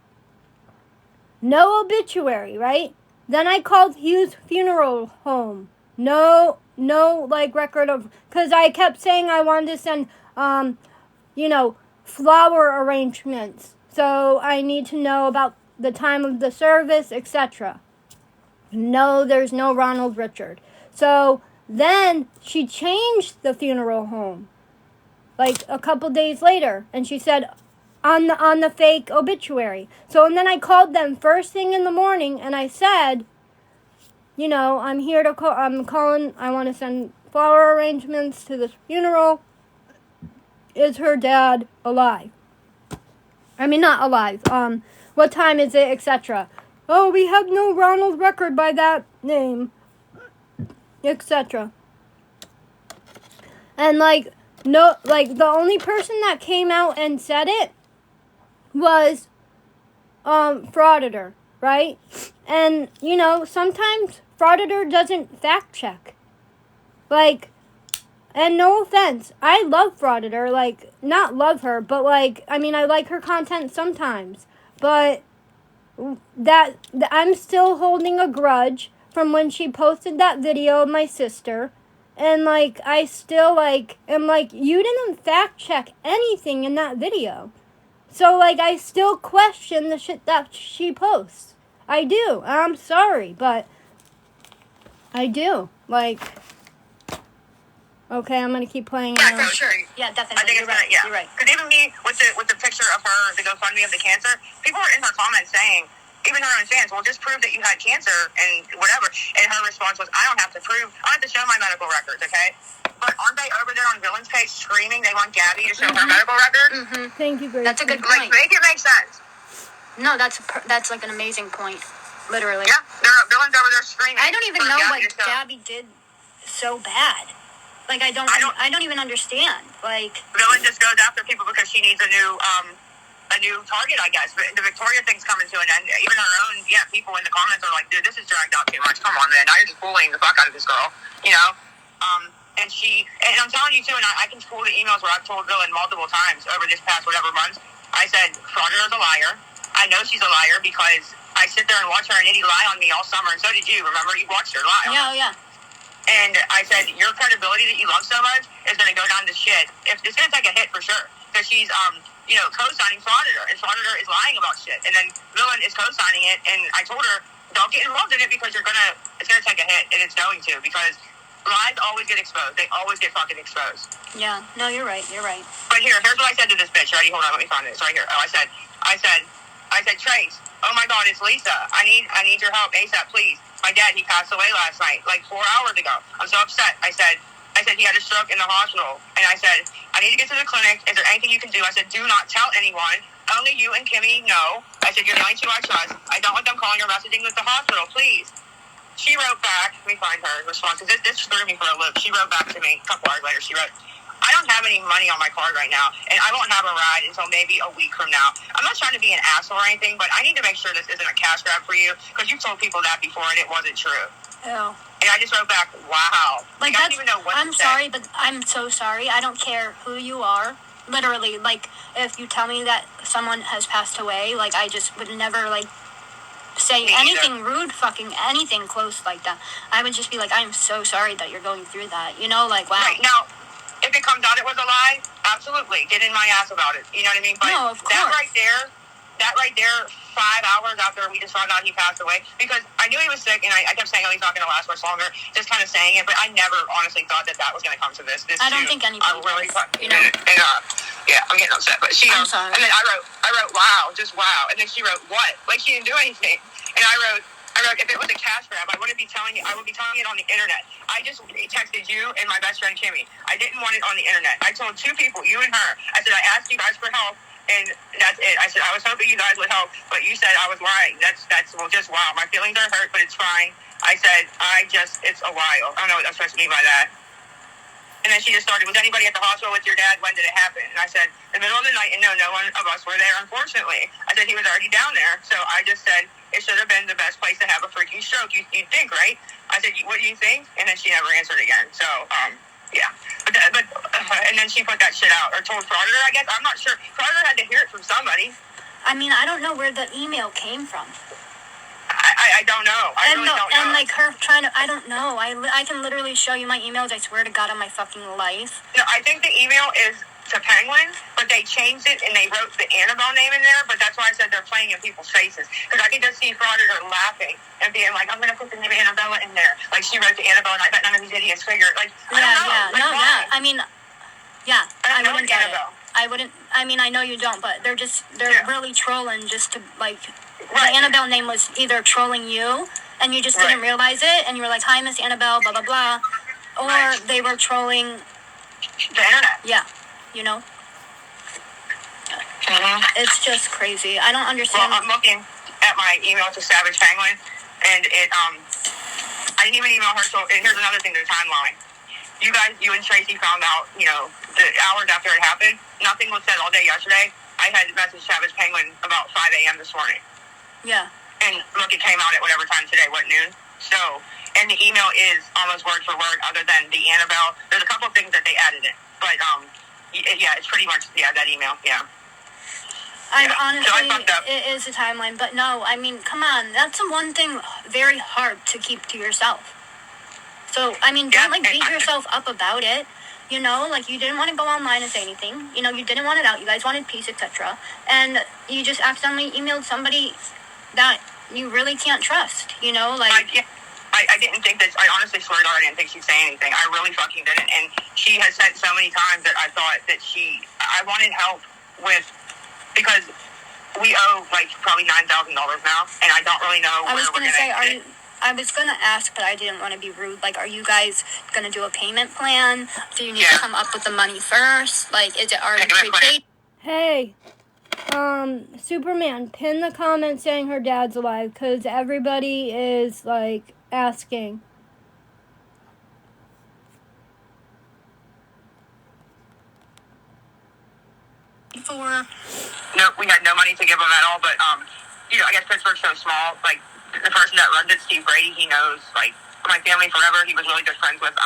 No obituary, right? Then I called Hughes Funeral Home. No, like, record of, because I kept saying I wanted to send, flower arrangements. So I need to know about the time of the service, etc. No, there's no Ronald Richard. So then she changed the funeral home, like a couple days later, and she said on the fake obituary. So and then I called them first thing in the morning, and I said, I'm here to call. I'm calling. I want to send flower arrangements to this funeral. Is her dad alive? I mean, not alive. What time is it, etc. Oh, we have no Ronald record by that name, etc. And the only person that came out and said it was Frauditor, right? And sometimes Frauditor doesn't fact check. And no offense, I love Frauditor, not love her, but I like her content sometimes. But that I'm still holding a grudge from when she posted that video of my sister. And I still am you didn't fact check anything in that video. So I still question the shit that she posts. I do. I'm sorry, but I do. Okay, I'm gonna keep playing. Yeah, for sure. Yeah, definitely. I think You're right. Because even me, with the picture of her, the GoFundMe of the cancer, people were in her comments saying, even her own fans, well, just prove that you had cancer and whatever. And her response was, I don't have to prove. I don't have to show my medical records, okay? But aren't they over there on Villain's page screaming they want Gabby to show her medical records? Mm-hmm. Thank you, Grace. That's a good point. Make it make sense. No, that's an amazing point. Literally. Yeah, Villain's over there screaming. I don't even know what Gabby did so bad. I don't even understand. Villain just goes after people because she needs a new target, I guess. But the Victoria thing's coming to an end. Even her own, people in the comments are like, dude, this is dragged out too much. Come on, man. Now you're just bullying the fuck out of this girl. And I'm telling you too, and I can pull the emails where I've told Villain multiple times over this past whatever months. I said, Frauditor's a liar. I know she's a liar because I sit there and watch her and Nitty lie on me all summer, and so did you. Remember, you watched her lie. Yeah. And I said, your credibility that you love so much is going to go down to shit. It's going to take a hit for sure. Because she's, co-signing Frauditor. And Frauditor is lying about shit. And then Villain is co-signing it. And I told her, don't get involved in it because it's going to take a hit. And it's going to. Because lies always get exposed. They always get fucking exposed. Yeah. No, you're right. But here's what I said to this bitch. Ready? Hold on. Let me find it. It's right here. Oh, I said, Trace, oh my God, it's Lisa. I need your help ASAP, please. My dad, he passed away last night, 4 hours ago. I'm so upset. I said he had a stroke in the hospital. And I said, I need to get to the clinic. Is there anything you can do? I said, do not tell anyone. Only you and Kimmy know. I said, you're the only two I trust. I don't want them calling or messaging with the hospital, please. She wrote back. Let me find her response. This threw me for a loop. She wrote back to me a couple hours later. She wrote, I don't have any money on my card right now, and I won't have a ride until maybe a week from now. I'm not trying to be an asshole or anything, but I need to make sure this isn't a cash grab for you, because you've told people that before, and it wasn't true. Oh. And I just wrote back, wow. I don't even know what to say. Sorry, but I'm so sorry. I don't care who you are. Literally, if you tell me that someone has passed away, I just would never, say anything rude, fucking anything close like that. I would just be I'm so sorry that you're going through that. Wow. Right, now, if it comes out it was a lie, absolutely, get in my ass about it. You know what I mean? But no, of course. That right there, 5 hours after we just found out he passed away, because I knew he was sick, and I kept saying, he's not going to last much longer, just kind of saying it, but I never honestly thought that was going to come to this. I don't think anybody really does, yeah, I'm getting upset, but I'm sorry. And then I wrote, wow, just wow, and then she wrote, what? She didn't do anything, and I wrote, if it was a cash grab, I would be telling it on the internet. I just texted you and my best friend Kimmy. I didn't want it on the internet. I told two people, you and her. I said, I asked you guys for help, and that's it. I said, I was hoping you guys would help, but you said I was lying. That's just wow. My feelings are hurt, but it's fine. I said, it's a while. I don't know what I'm supposed to mean by that. And then she just started, was anybody at the hospital with your dad? When did it happen? And I said, the middle of the night, and no one of us were there, unfortunately. I said, he was already down there. So I just said, it should have been the best place to have a freaking stroke. You'd think, right? I said, what do you think? And then she never answered again. So, yeah. And then she put that shit out, or told Frauditor, I guess. I'm not sure. Frauditor had to hear it from somebody. I mean, I don't know where the email came from. I don't know. I really don't know. And like her trying to, I don't know. I can literally show you my emails. I swear to God on my fucking life. No, I think the email is to Penguin, but they changed it and they wrote the Annabelle name in there. But that's why I said they're playing in people's faces, because I can just see Frauditor laughing and being like, "I'm gonna put the name Annabella in there." Like she wrote to Annabelle, and I bet none of these idiots figured. Like, I don't know. Yeah. I mean, yeah, I wouldn't get Annabelle. it. I wouldn't. I mean, I know you don't, but they're really trolling just to like. Right. The Annabelle name was either trolling you, and you just didn't realize it, and you were like, "Hi, Miss Annabelle," blah blah blah, or they were trolling the internet. Yeah, you know. Mm-hmm. It's just crazy. I don't understand. Well, I'm looking at my email to Savage Penguin, and it I didn't even email her. So and here's another thing: the timeline. You and Tracy found out, the hours after it happened. Nothing was said all day yesterday. I had messaged Savage Penguin about 5 a.m. this morning. Yeah. And look, it came out at whatever time today, what, noon? So, and the email is almost word for word, other than the Annabelle. There's a couple of things that they added in. But, yeah, it's pretty much, that email, yeah. Honestly, so I fucked up. It is a timeline, but no, I mean, come on. That's the one thing very hard to keep to yourself. So, I mean, don't, beat yourself up about it. You didn't want to go online and say anything. You didn't want it out. You guys wanted peace, etc. And you just accidentally emailed somebody that you really can't trust, I didn't think that, I honestly swear to God, I didn't think she'd say anything. I really fucking didn't. And she has said so many times that I thought that I wanted help with, because we owe, probably $9,000 now, and I don't really know where we're going to get it. I was going to ask, but I didn't want to be rude. Are you guys going to do a payment plan? Do you need to come up with the money first? Is it already prepaid? Hey, Superman, pin the comment saying her dad's alive, because everybody is, asking. No, we had no money to give them at all, but, I guess Pittsburgh's so small, the person that runs it, Steve Brady, he knows, my family forever. He was really good friends with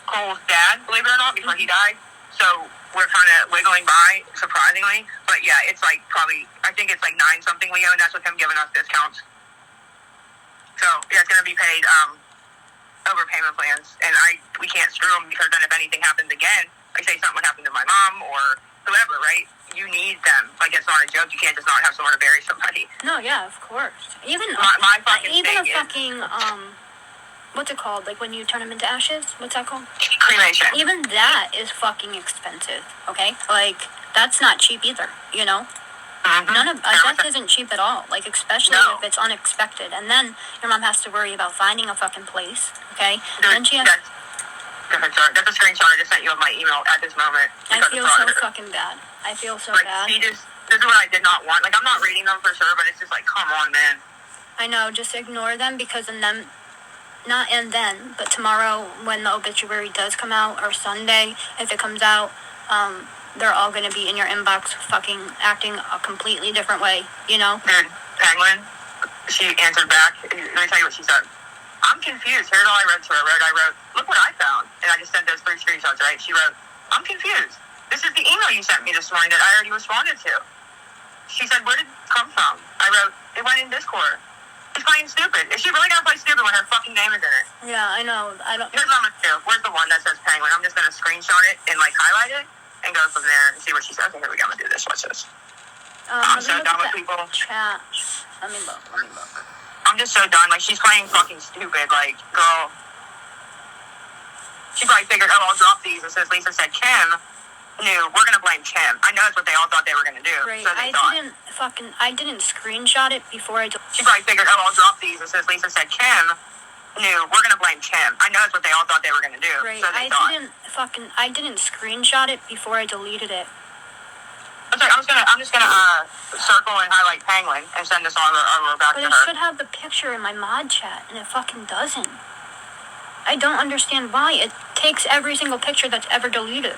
Cole's dad, believe it or not, before he died. So we're kind of wiggling by, surprisingly. But yeah, it's probably, I think it's 9-something we owe, and that's with him giving us discounts. So yeah, it's going to be paid over payment plans. And we can't screw them, because then if anything happens again, say something would happen to my mom or whoever, right? You need them. It's not a joke. You can't just not have someone to bury somebody. No, yeah, of course. Even my fucking even thing a fucking what's it called? When you turn them into ashes? What's that called? Cremation. Even that is fucking expensive. Okay, that's not cheap either. Mm-hmm. None of death isn't cheap at all. Especially if it's unexpected, and then your mom has to worry about finding a fucking place. Okay, then she has. That's a screenshot I just sent you of my email at this moment. I feel so fucking bad. I feel so bad. This is what I did not want. I'm not reading them for sure, but it's just come on, man. I know, just ignore them, because but tomorrow when the obituary does come out, or Sunday, if it comes out, they're all going to be in your inbox fucking acting a completely different way, Dude, Penguin, she answered back. Let me tell you what she said. I'm confused. Here's all I wrote to her. I wrote, look what I found. And I just sent those 3 screenshots, right? She wrote, I'm confused. This is the email you sent me this morning that I already responded to. She said, where did it come from? I wrote, it went in Discord. She's playing stupid. Is she really going to play stupid when her fucking name is in it? Yeah, I know. Here's what I'm going to do. Where's the one that says Penguin? I'm just going to screenshot it and, highlight it and go from there and see what she says. Okay, here we go. I'm going to do this. Watch this. I'm so done with people. Chat. Let me look. I'm just so done. She's playing fucking stupid. Girl. She probably figured, I'll drop these. And since Lisa said Kim knew, we're going to blame Kim. I know that's what they all thought they were going to do. Right. So I didn't screenshot it before I... She probably figured, I'll drop these. And since Lisa said Kim knew, we're going to blame Kim. I know that's what they all thought they were going to do. Right. So I didn't screenshot it before I deleted it. Okay, I'm just gonna circle and highlight Penguin and send this over back to her. But it should have the picture in my mod chat, and it fucking doesn't. I don't understand why. It takes every single picture that's ever deleted.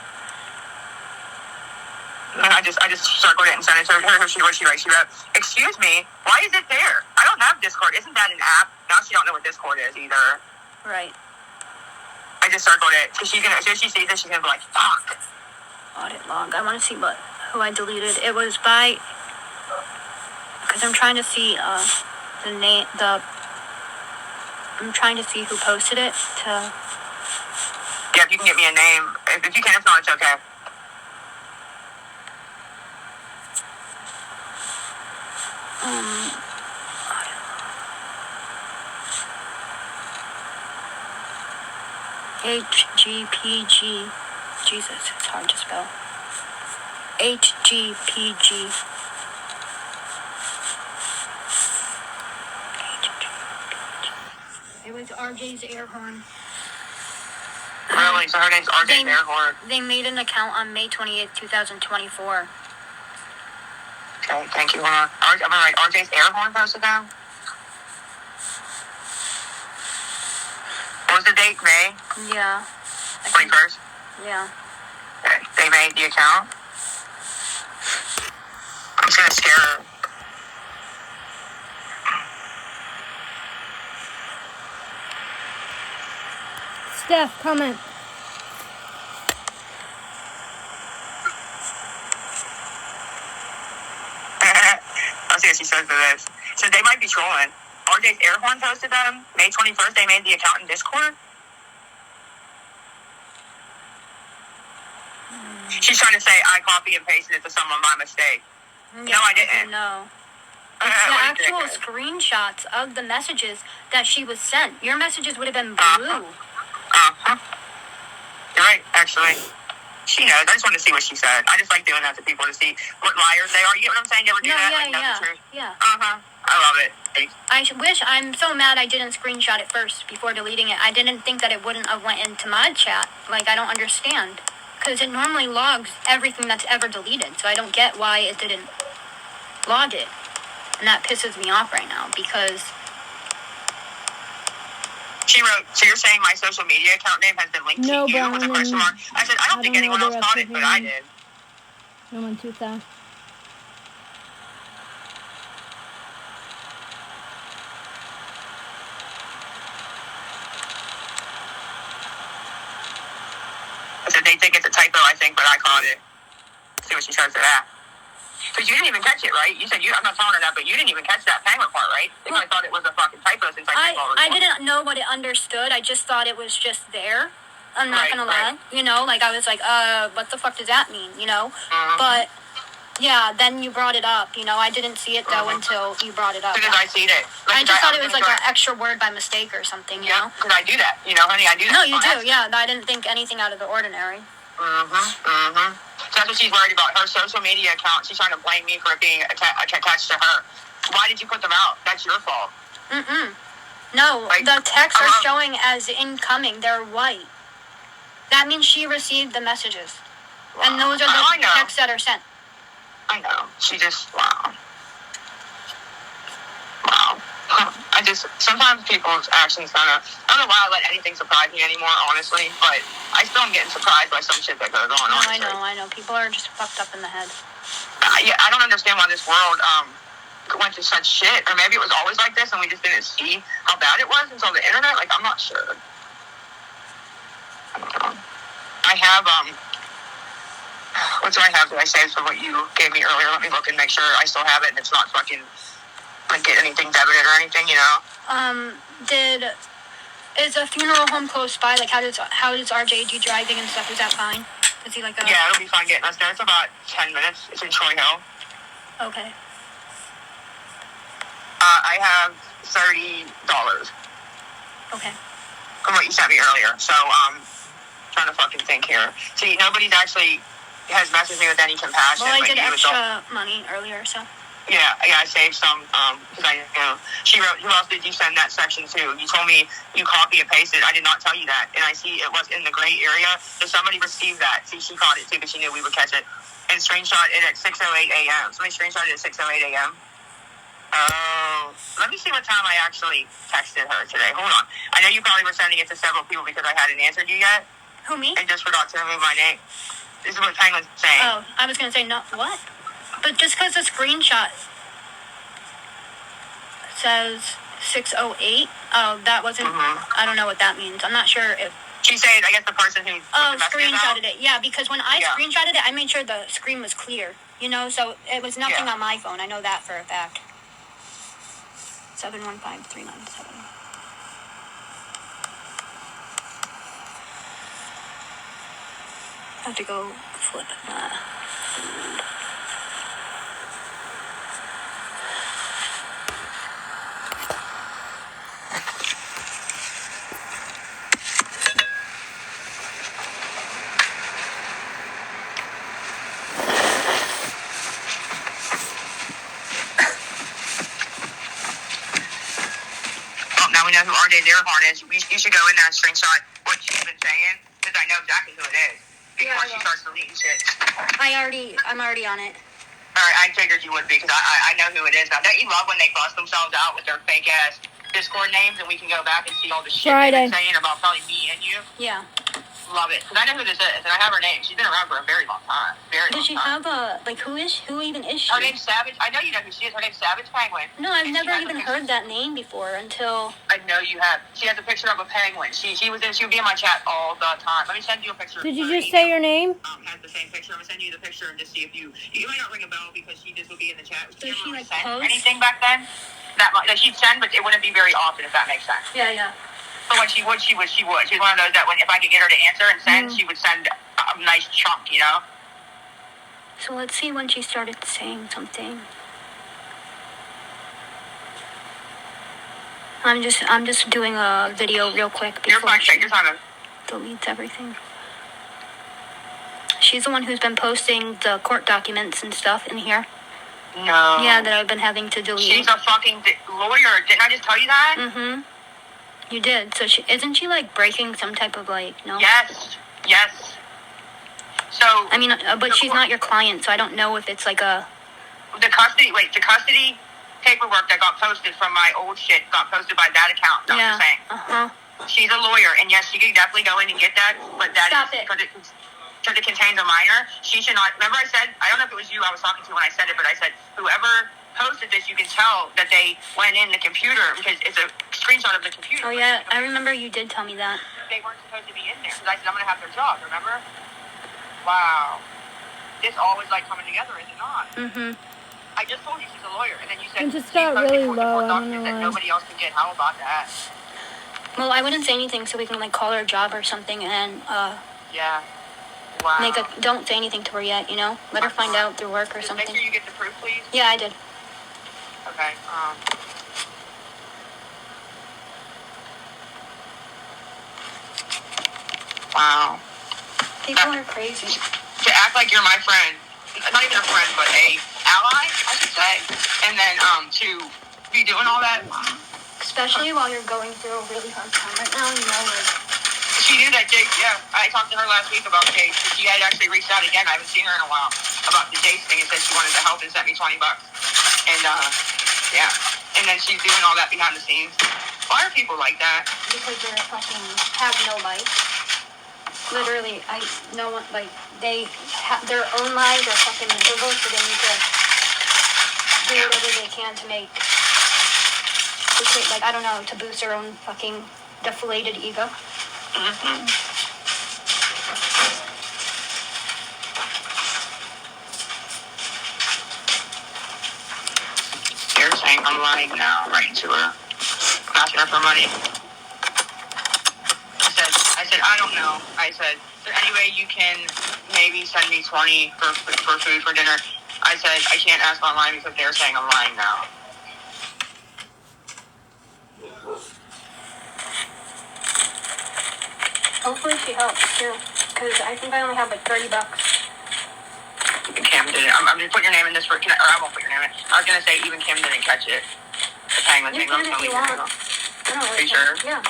And I just circled it and sent it to her. Here's what she wrote. She wrote, excuse me, why is it there? I don't have Discord. Isn't that an app? Now she don't know what Discord is either. Right. I just circled it. So as soon as she sees it, she's gonna be like, fuck. Audit log. I want to see who I deleted. It was by, because I'm trying to see the name. I'm trying to see who posted it. Yeah, if you can get me a name. If you can, if not, it's okay. HGPG. Jesus, it's hard to spell. HGPG. It was RJ's air horn. Really? So her name's RJ Airhorn. They made an account on May 28th, 2024. Okay, thank you. Hold on. I'm gonna write RJ's Airhorn posted down. What was the date? May? Yeah. 21st? Yeah. Okay. They made the account. I'm just gonna scare her. Steph, comment. I'll see what she says to this. So they might be trolling. RJ's Airhorn posted them. May 21st, they made the account in Discord. She's trying to say I copy and pasted it to someone by mistake. Yeah, No, I didn't. No. It's the actual screenshots of the messages that she was sent. Your messages would have been blue. You're right, actually. She knows. I just wanted to see what she said. I just like doing that to people to see what liars they are. You get what I'm saying? You ever do that? Yeah, like, know the truth? yeah. I love it. I'm so mad I didn't screenshot it first before deleting it. I didn't think that it wouldn't have went into my chat. Like, I don't understand. Because it normally logs everything that's ever deleted. So I don't get why it didn't log it. And that pisses me off right now because... She wrote, so you're saying my social media account name has been linked to you with a question mark? I said, I don't think anyone else caught it, but I did. No one too fast. I said, they think it's a typo, I think, but I caught it. See what she says to that. Because you didn't even catch it, right? You said, I'm not telling her that, but you didn't even catch that penguin part, right? They probably thought it was a fucking typo since I didn't know what it understood. I just thought it was just there. I'm not gonna lie. You know, like, I was like, what the fuck does that mean, you know? But, yeah, then you brought it up, you know? I didn't see it, though, until you brought it up. Because I seen it. Like, I just thought it was, like, an extra word by mistake or something, you know? Because I do that, you know, honey, I do that. No, you do, yeah. I didn't think anything out of the ordinary. So that's what she's worried about. Her social media account, she's trying to blame me for it being attached to her. Why did you put them out? That's your fault. No, like, the texts are showing as incoming. They're white. That means she received the messages. Wow. And those are the texts that are sent. I know. She just, wow. Sometimes people's actions I don't know why I let anything surprise me anymore, honestly, but I still am getting surprised by some shit that goes on. No, I know. People are just fucked up in the head. Yeah, I don't understand why this world went to such shit, or maybe it was always like this and we just didn't see how bad it was until the internet. Like, I'm not sure. I don't know. I have, what do I have that I saved from what you gave me earlier? Let me look and make sure I still have it and it's not fucking, like, get anything debited or anything, you know? Is a funeral home close by? Like, how does RJ do driving and stuff? Is that fine? Is he like a... Yeah, it'll be fine getting us there. It's about 10 minutes. It's in Troy Hill. Okay. I have $30. Okay. From what you sent me earlier. So, trying to fucking think here. See, nobody's actually has messaged me with any compassion. Well, I did extra money earlier, so... Yeah, I saved some, because I, you know, she wrote, who else did you send that section to? You told me you copy and pasted. I did not tell you that. And I see it was in the gray area, so somebody received that. See, she caught it too, because she knew we would catch it. And screenshot it at 6:08 a.m. Somebody screenshot it at 6:08 a.m. Oh, let me see what time I actually texted her today. Hold on. I know you probably were sending it to several people because I hadn't answered you yet. Who, me? I just forgot to remove my name. This is what Penguin's saying. Oh, I was going to say, no, what? But just because the screenshot says 6:08, that wasn't, I don't know what that means. I'm not sure if She said, I guess the person who screenshotted it. Yeah, because when I Yeah. screenshotted it, I made sure the screen was clear. You know, so it was nothing on my phone. I know that for a fact. 715-397. I have to go flip that. Well, now we know who RJ Dearhorn is. You should go in there and screenshot what she's been saying, because I know exactly who it is. Before she starts deleting shit. I'm already on it. Alright, I figured you would be, because I know who it is now. Don't you love when they bust themselves out with their fake ass Discord names and we can go back and see all the shit they've been saying about probably me and you? Yeah. Love it. Because I know who this is, and I have her name. She's been around for a very long time. Does she have a, like, who even is she? Her name's Savage. I know you know who she is. Her name's Savage Penguin. No, I've never even heard that name before until... I know you have. She has a picture of a penguin. She would be in my chat all the time. Let me send you a picture. Did you just say your name? Has the same picture. I'm gonna send you the picture and just see if you might not ring a bell because this will be in the chat. Does she like send anything back then? That she'd send, but it wouldn't be very often, if that makes sense. Yeah. But when she would. She's one of those that if I could get her to answer and send, she would send a nice chunk, you know? So let's see when she started saying something. I'm just doing a video real quick before she deletes everything. She's the one who's been posting the court documents and stuff in here. No. Yeah, that I've been having to delete. She's a fucking lawyer. Didn't I just tell you that? Mm-hmm. You did. So isn't she like breaking some type of no? Yes. So. I mean, but she's not your client, so I don't know if it's like a. The custody paperwork that got posted from my old shit got posted by that account. That's what I'm saying. She's a lawyer, and yes, she could definitely go in and get that, but that Stop is it. Because it contains a minor. She should not. Remember, I said, I don't know if it was you I was talking to when I said it, but I said whoever posted this, you can tell that they went in the computer because it's a screenshot of the computer. Oh yeah, I remember you did tell me that. They weren't supposed to be in there because I said I'm gonna have their job. Remember? Wow. This all is like coming together, is it not? Mm-hmm. I just told you she's a lawyer, and then you said It just got really low. I don't know that why. nobody else can get. How about that? Well, I wouldn't say anything so we can like call her a job or something and Yeah. Wow. don't say anything to her yet, you know? Let her find out through work or Just something. Make sure you get the proof, please. Yeah, I did. Okay. Wow. People are crazy. To act like you're my friend, not even a friend, but a ally, I should say, and then to be doing all that. Especially while you're going through a really hard time right now, you know, like... She knew that Jake, yeah. I talked to her last week about Jake. She had actually reached out again. I haven't seen her in a while about the Jake thing and said she wanted to help and sent me $20. And, yeah. And then she's doing all that behind the scenes. Why are people like that? Because they're fucking have no life. Literally, no one, like, they have their own lives are fucking miserable, so they need to do whatever they can to make, like, I don't know, to boost their own fucking deflated ego. Mm-hmm. They're saying I'm lying now, writing to her, asking her for money. I said, I don't know. I said, is there any way you can maybe send me 20 for food for dinner? I said, I can't ask online because they're saying I'm lying now. Hopefully she helps too, because I think I only have like $30. Kim didn't. I'm gonna put your name in this or I won't put your name in. I was gonna say even Kim didn't catch it. The penguin You thing. can if you want. I don't really sure? Yeah.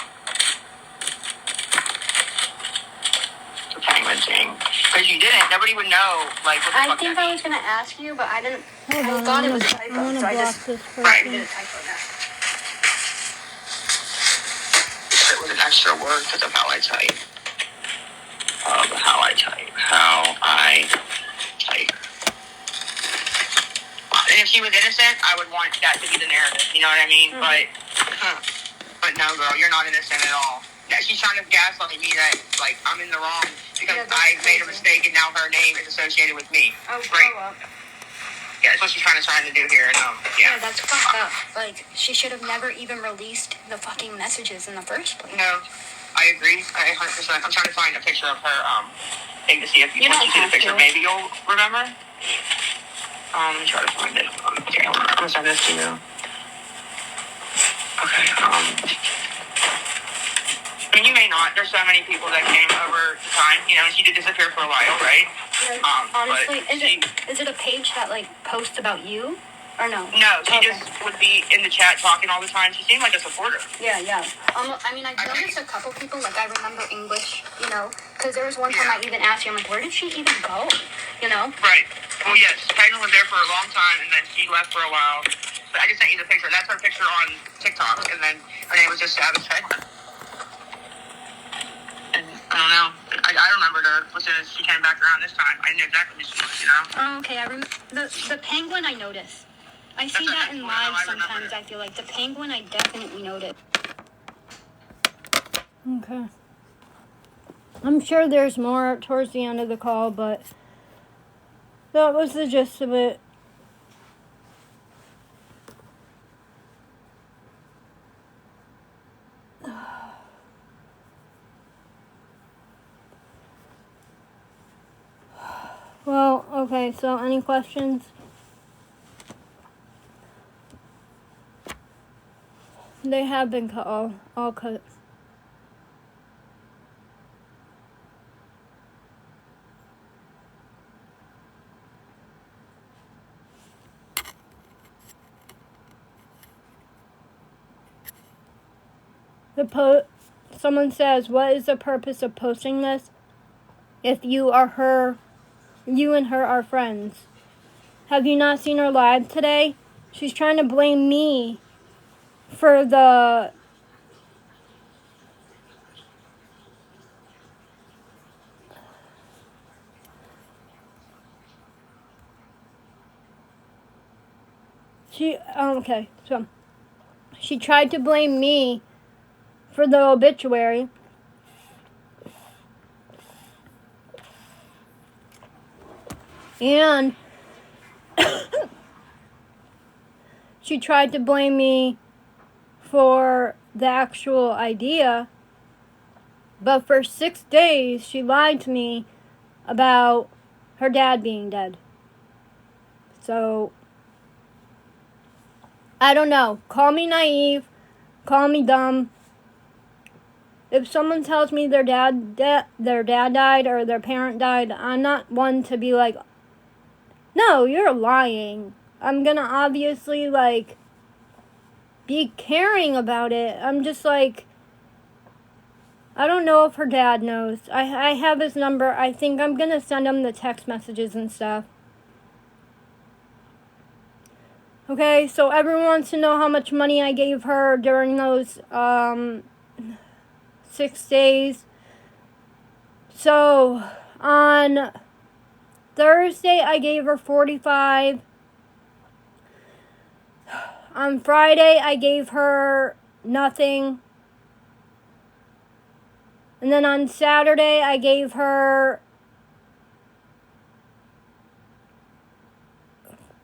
The penguin thing. Because you didn't. Nobody would know. Like what the I fuck think that I was gonna ask you, but I didn't. Hold I on, thought it I'm was a gonna typo, so I block just this Right. person. did a typo now. It was an extra word because of how I type. How I type. And if she was innocent, I would want that to be the narrative. You know what I mean? Mm-hmm. But no, girl, you're not innocent at all. Yeah, she's trying to gaslight me that, like, I'm in the wrong because Yeah, I that's made a crazy. mistake and now her name is associated with me. Oh, Great. grow up. Yeah, that's what she's trying to do here. And, Yeah, that's fucked up. Like, she should have never even released the fucking messages in the first place. No, I agree. I 100%. I'm trying to find a picture of her thing to see if You once don't you see the have picture, to. maybe you'll remember. Let me try to find it. Okay, I'm gonna send this to you. Okay. I mean, you may not. There's so many people that came over time. You know, and she did disappear for a while, right? Honestly, but is it a page that, like, posts about you? Or no? No, she Okay. just would be in the chat talking all the time. She seemed like a supporter. Yeah. I mean, I've noticed a couple people, like, I remember English, you know, because there was one time I even asked you, I'm like, where did she even go? You know? Right. Well, yes, Pegman was there for a long time, and then she left for a while. But I just sent you the picture. That's her picture on TikTok, and then her name was just Savage Pegman. And I don't know. I remembered her as soon as she came back around this time. I knew exactly who she was, you know? Oh, okay, I remember. The penguin I noticed. I see that in live sometimes, I feel like. The penguin I definitely noticed. Okay. I'm sure there's more towards the end of the call, but that was the gist of it. Well, okay, so any questions? They have been cut all cut. Someone says, what is the purpose of posting this? If you and her are friends. Have you not seen her live today? She's trying to blame me for the so she tried to blame me for the obituary. And she tried to blame me for the actual idea. But for 6 days, she lied to me about her dad being dead. So, I don't know. Call me naive. Call me dumb. If someone tells me their dad died or their parent died, I'm not one to be like, no, you're lying. I'm gonna obviously, like, be caring about it. I'm just like, I don't know if her dad knows. I have his number. I think I'm gonna send him the text messages and stuff. Okay, so everyone wants to know how much money I gave her during those 6 days. So, on Thursday, I gave her $45. On Friday, I gave her nothing. And then on Saturday, I gave her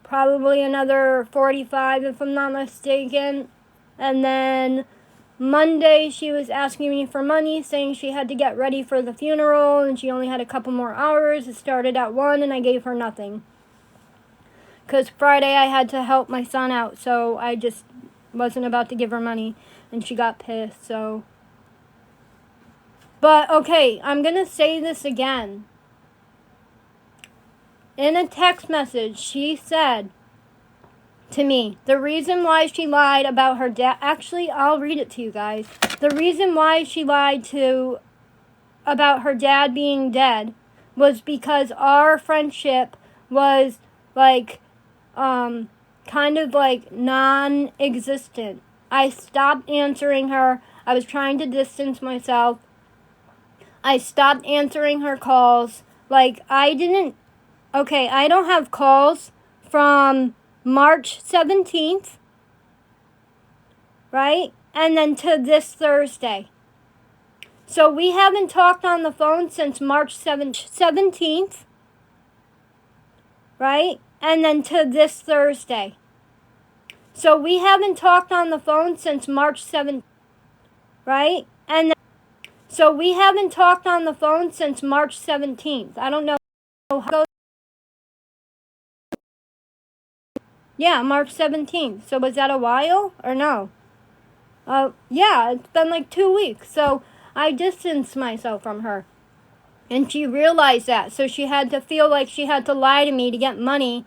probably another $45, if I'm not mistaken. And then Monday, she was asking me for money, saying she had to get ready for the funeral, and she only had a couple more hours. It started at 1, and I gave her nothing. Because Friday, I had to help my son out, so I just wasn't about to give her money, and she got pissed, so. But, okay, I'm going to say this again. In a text message, she said to me, the reason why she lied about her dad, actually, I'll read it to you guys. The reason why she lied about her dad being dead was because our friendship was, like, kind of, like, non-existent. I stopped answering her. I was trying to distance myself. I stopped answering her calls. Like, I don't have calls from March 17th, right? And then to this Thursday. So we haven't talked on the phone since March 17th, right? And then to this Thursday. So we haven't talked on the phone since March 7th, right? And then, so we haven't talked on the phone since March 17th. I don't know how. Yeah, March 17th. So was that a while or no? Yeah, it's been like 2 weeks. So I distanced myself from her. And she realized that. So she had to feel like she had to lie to me to get money.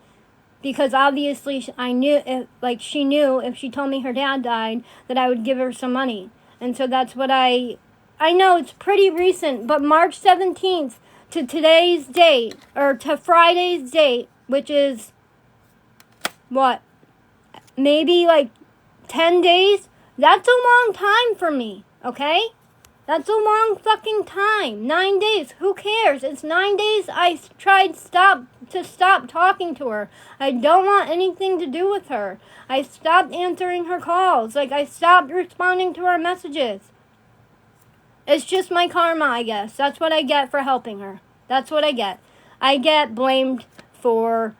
Because obviously I knew, she knew if she told me her dad died, that I would give her some money. And so that's what I know it's pretty recent, but March 17th to today's date, or to Friday's date, which is, what, maybe like 10 days? That's a long time for me, okay? That's a long fucking time. 9 days. Who cares? It's 9 days. I tried to stop talking to her. I don't want anything to do with her. I stopped answering her calls. I stopped responding to her messages. It's just my karma, I guess. That's what I get for helping her. That's what I get. I get blamed for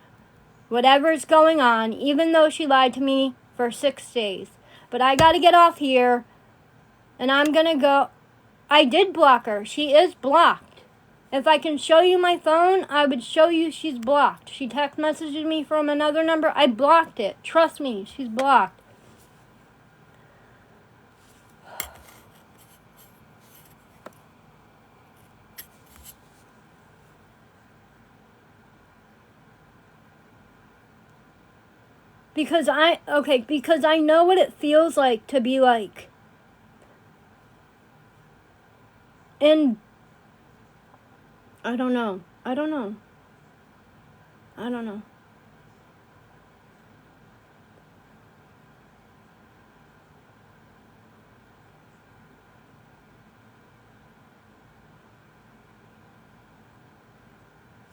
whatever's going on, even though she lied to me for 6 days. But I gotta get off here, and I'm gonna go. I did block her. She is blocked. If I can show you my phone, I would show you she's blocked. She text messaged me from another number. I blocked it. Trust me, she's blocked. Because I know what it feels like to be like in, I don't know.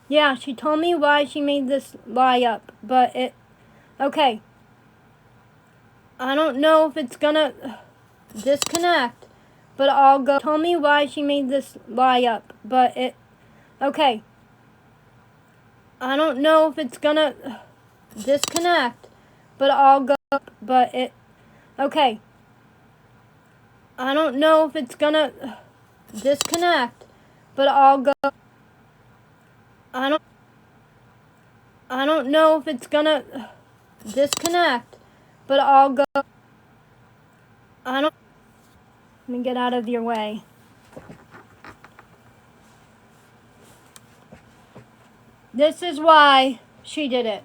Yeah, she told me why she made this lie up, but okay. I don't know if it's gonna disconnect, but I'll go. Told me why she made this lie up, but okay. I don't know if it's gonna disconnect, but I'll go. But okay. I don't know if it's gonna disconnect, but I'll go. I don't know if it's gonna disconnect, but I'll go. Let me get out of your way. This is why she did it.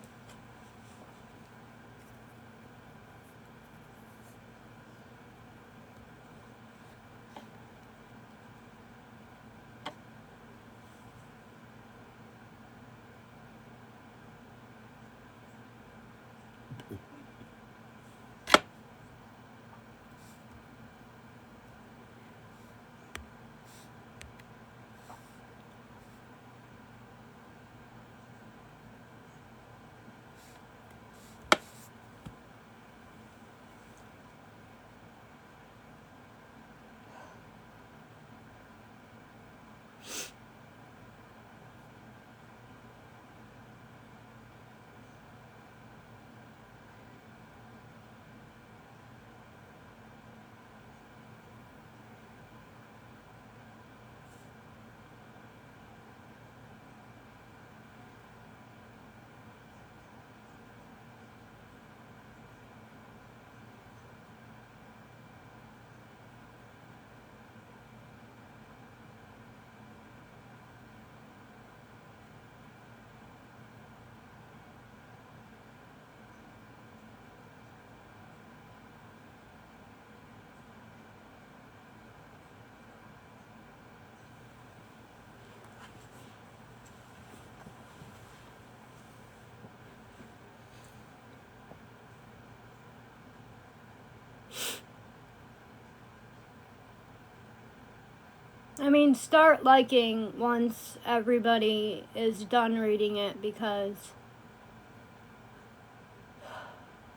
I mean, start liking once everybody is done reading it, because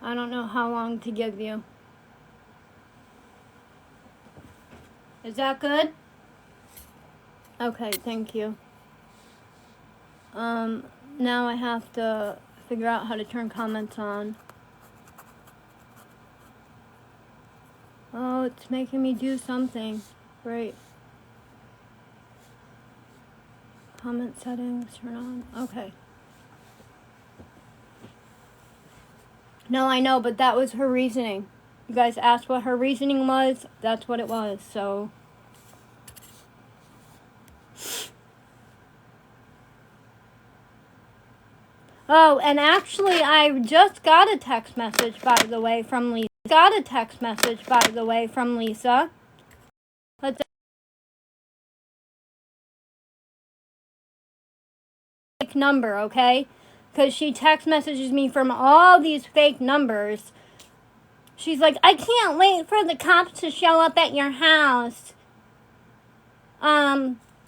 I don't know how long to give you. Is that good? Okay, thank you. Now I have to figure out how to turn comments on. Oh, it's making me do something. Great. Comment settings, turn on. Okay. No, I know, but that was her reasoning. You guys asked what her reasoning was. That's what it was, so. Oh, and actually, I just got a text message, by the way, from Lisa. Let's fake number, okay? Because she text messages me from all these fake numbers. She's like, I can't wait for the cops to show up at your house.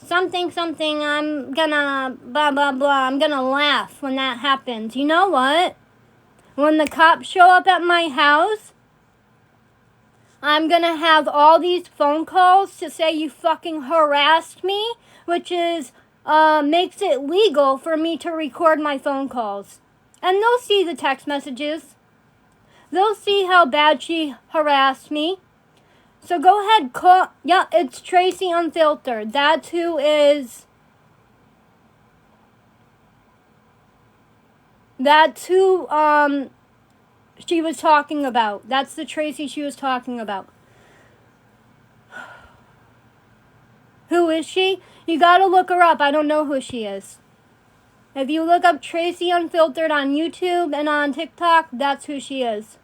Something, I'm gonna blah, blah, blah. I'm gonna laugh when that happens. You know what? When the cops show up at my house, I'm gonna have all these phone calls to say you fucking harassed me, which is, makes it legal for me to record my phone calls. And they'll see the text messages. They'll see how bad she harassed me. So go ahead, call. Yeah, it's Tracy Unfiltered. That's who she was talking about. That's the Tracy she was talking about. Who is she? You gotta look her up. I don't know who she is. If you look up Tracy Unfiltered on YouTube and on TikTok, that's who she is.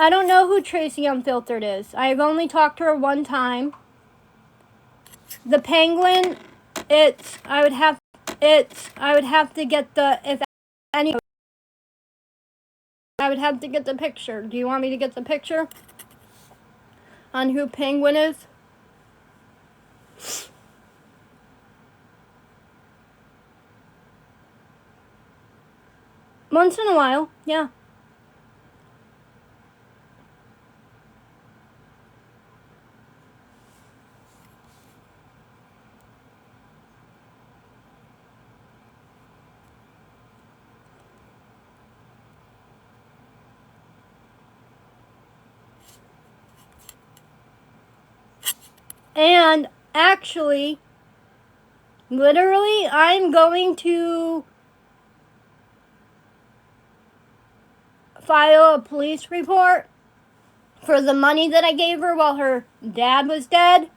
I don't know who Tracy Unfiltered is. I've only talked to her one time. The Penguin, I would have to get the picture. Do you want me to get the picture on who Penguin is? Once in a while, yeah. And actually, literally, I'm going to file a police report for the money that I gave her while her dad was dead.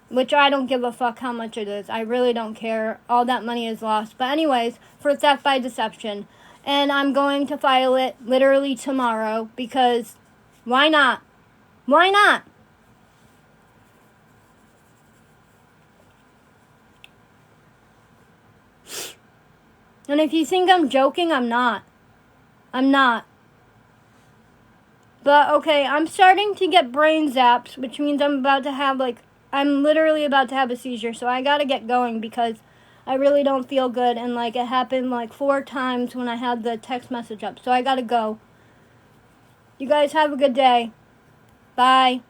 Which I don't give a fuck how much it is. I really don't care. All that money is lost. But anyways, for theft by deception. And I'm going to file it literally tomorrow because why not? Why not? And if you think I'm joking, I'm not. I'm not. But okay, I'm starting to get brain zaps, which means I'm literally about to have a seizure. So I gotta get going because I really don't feel good. And it happened 4 times when I had the text message up. So I gotta go. You guys have a good day. Bye.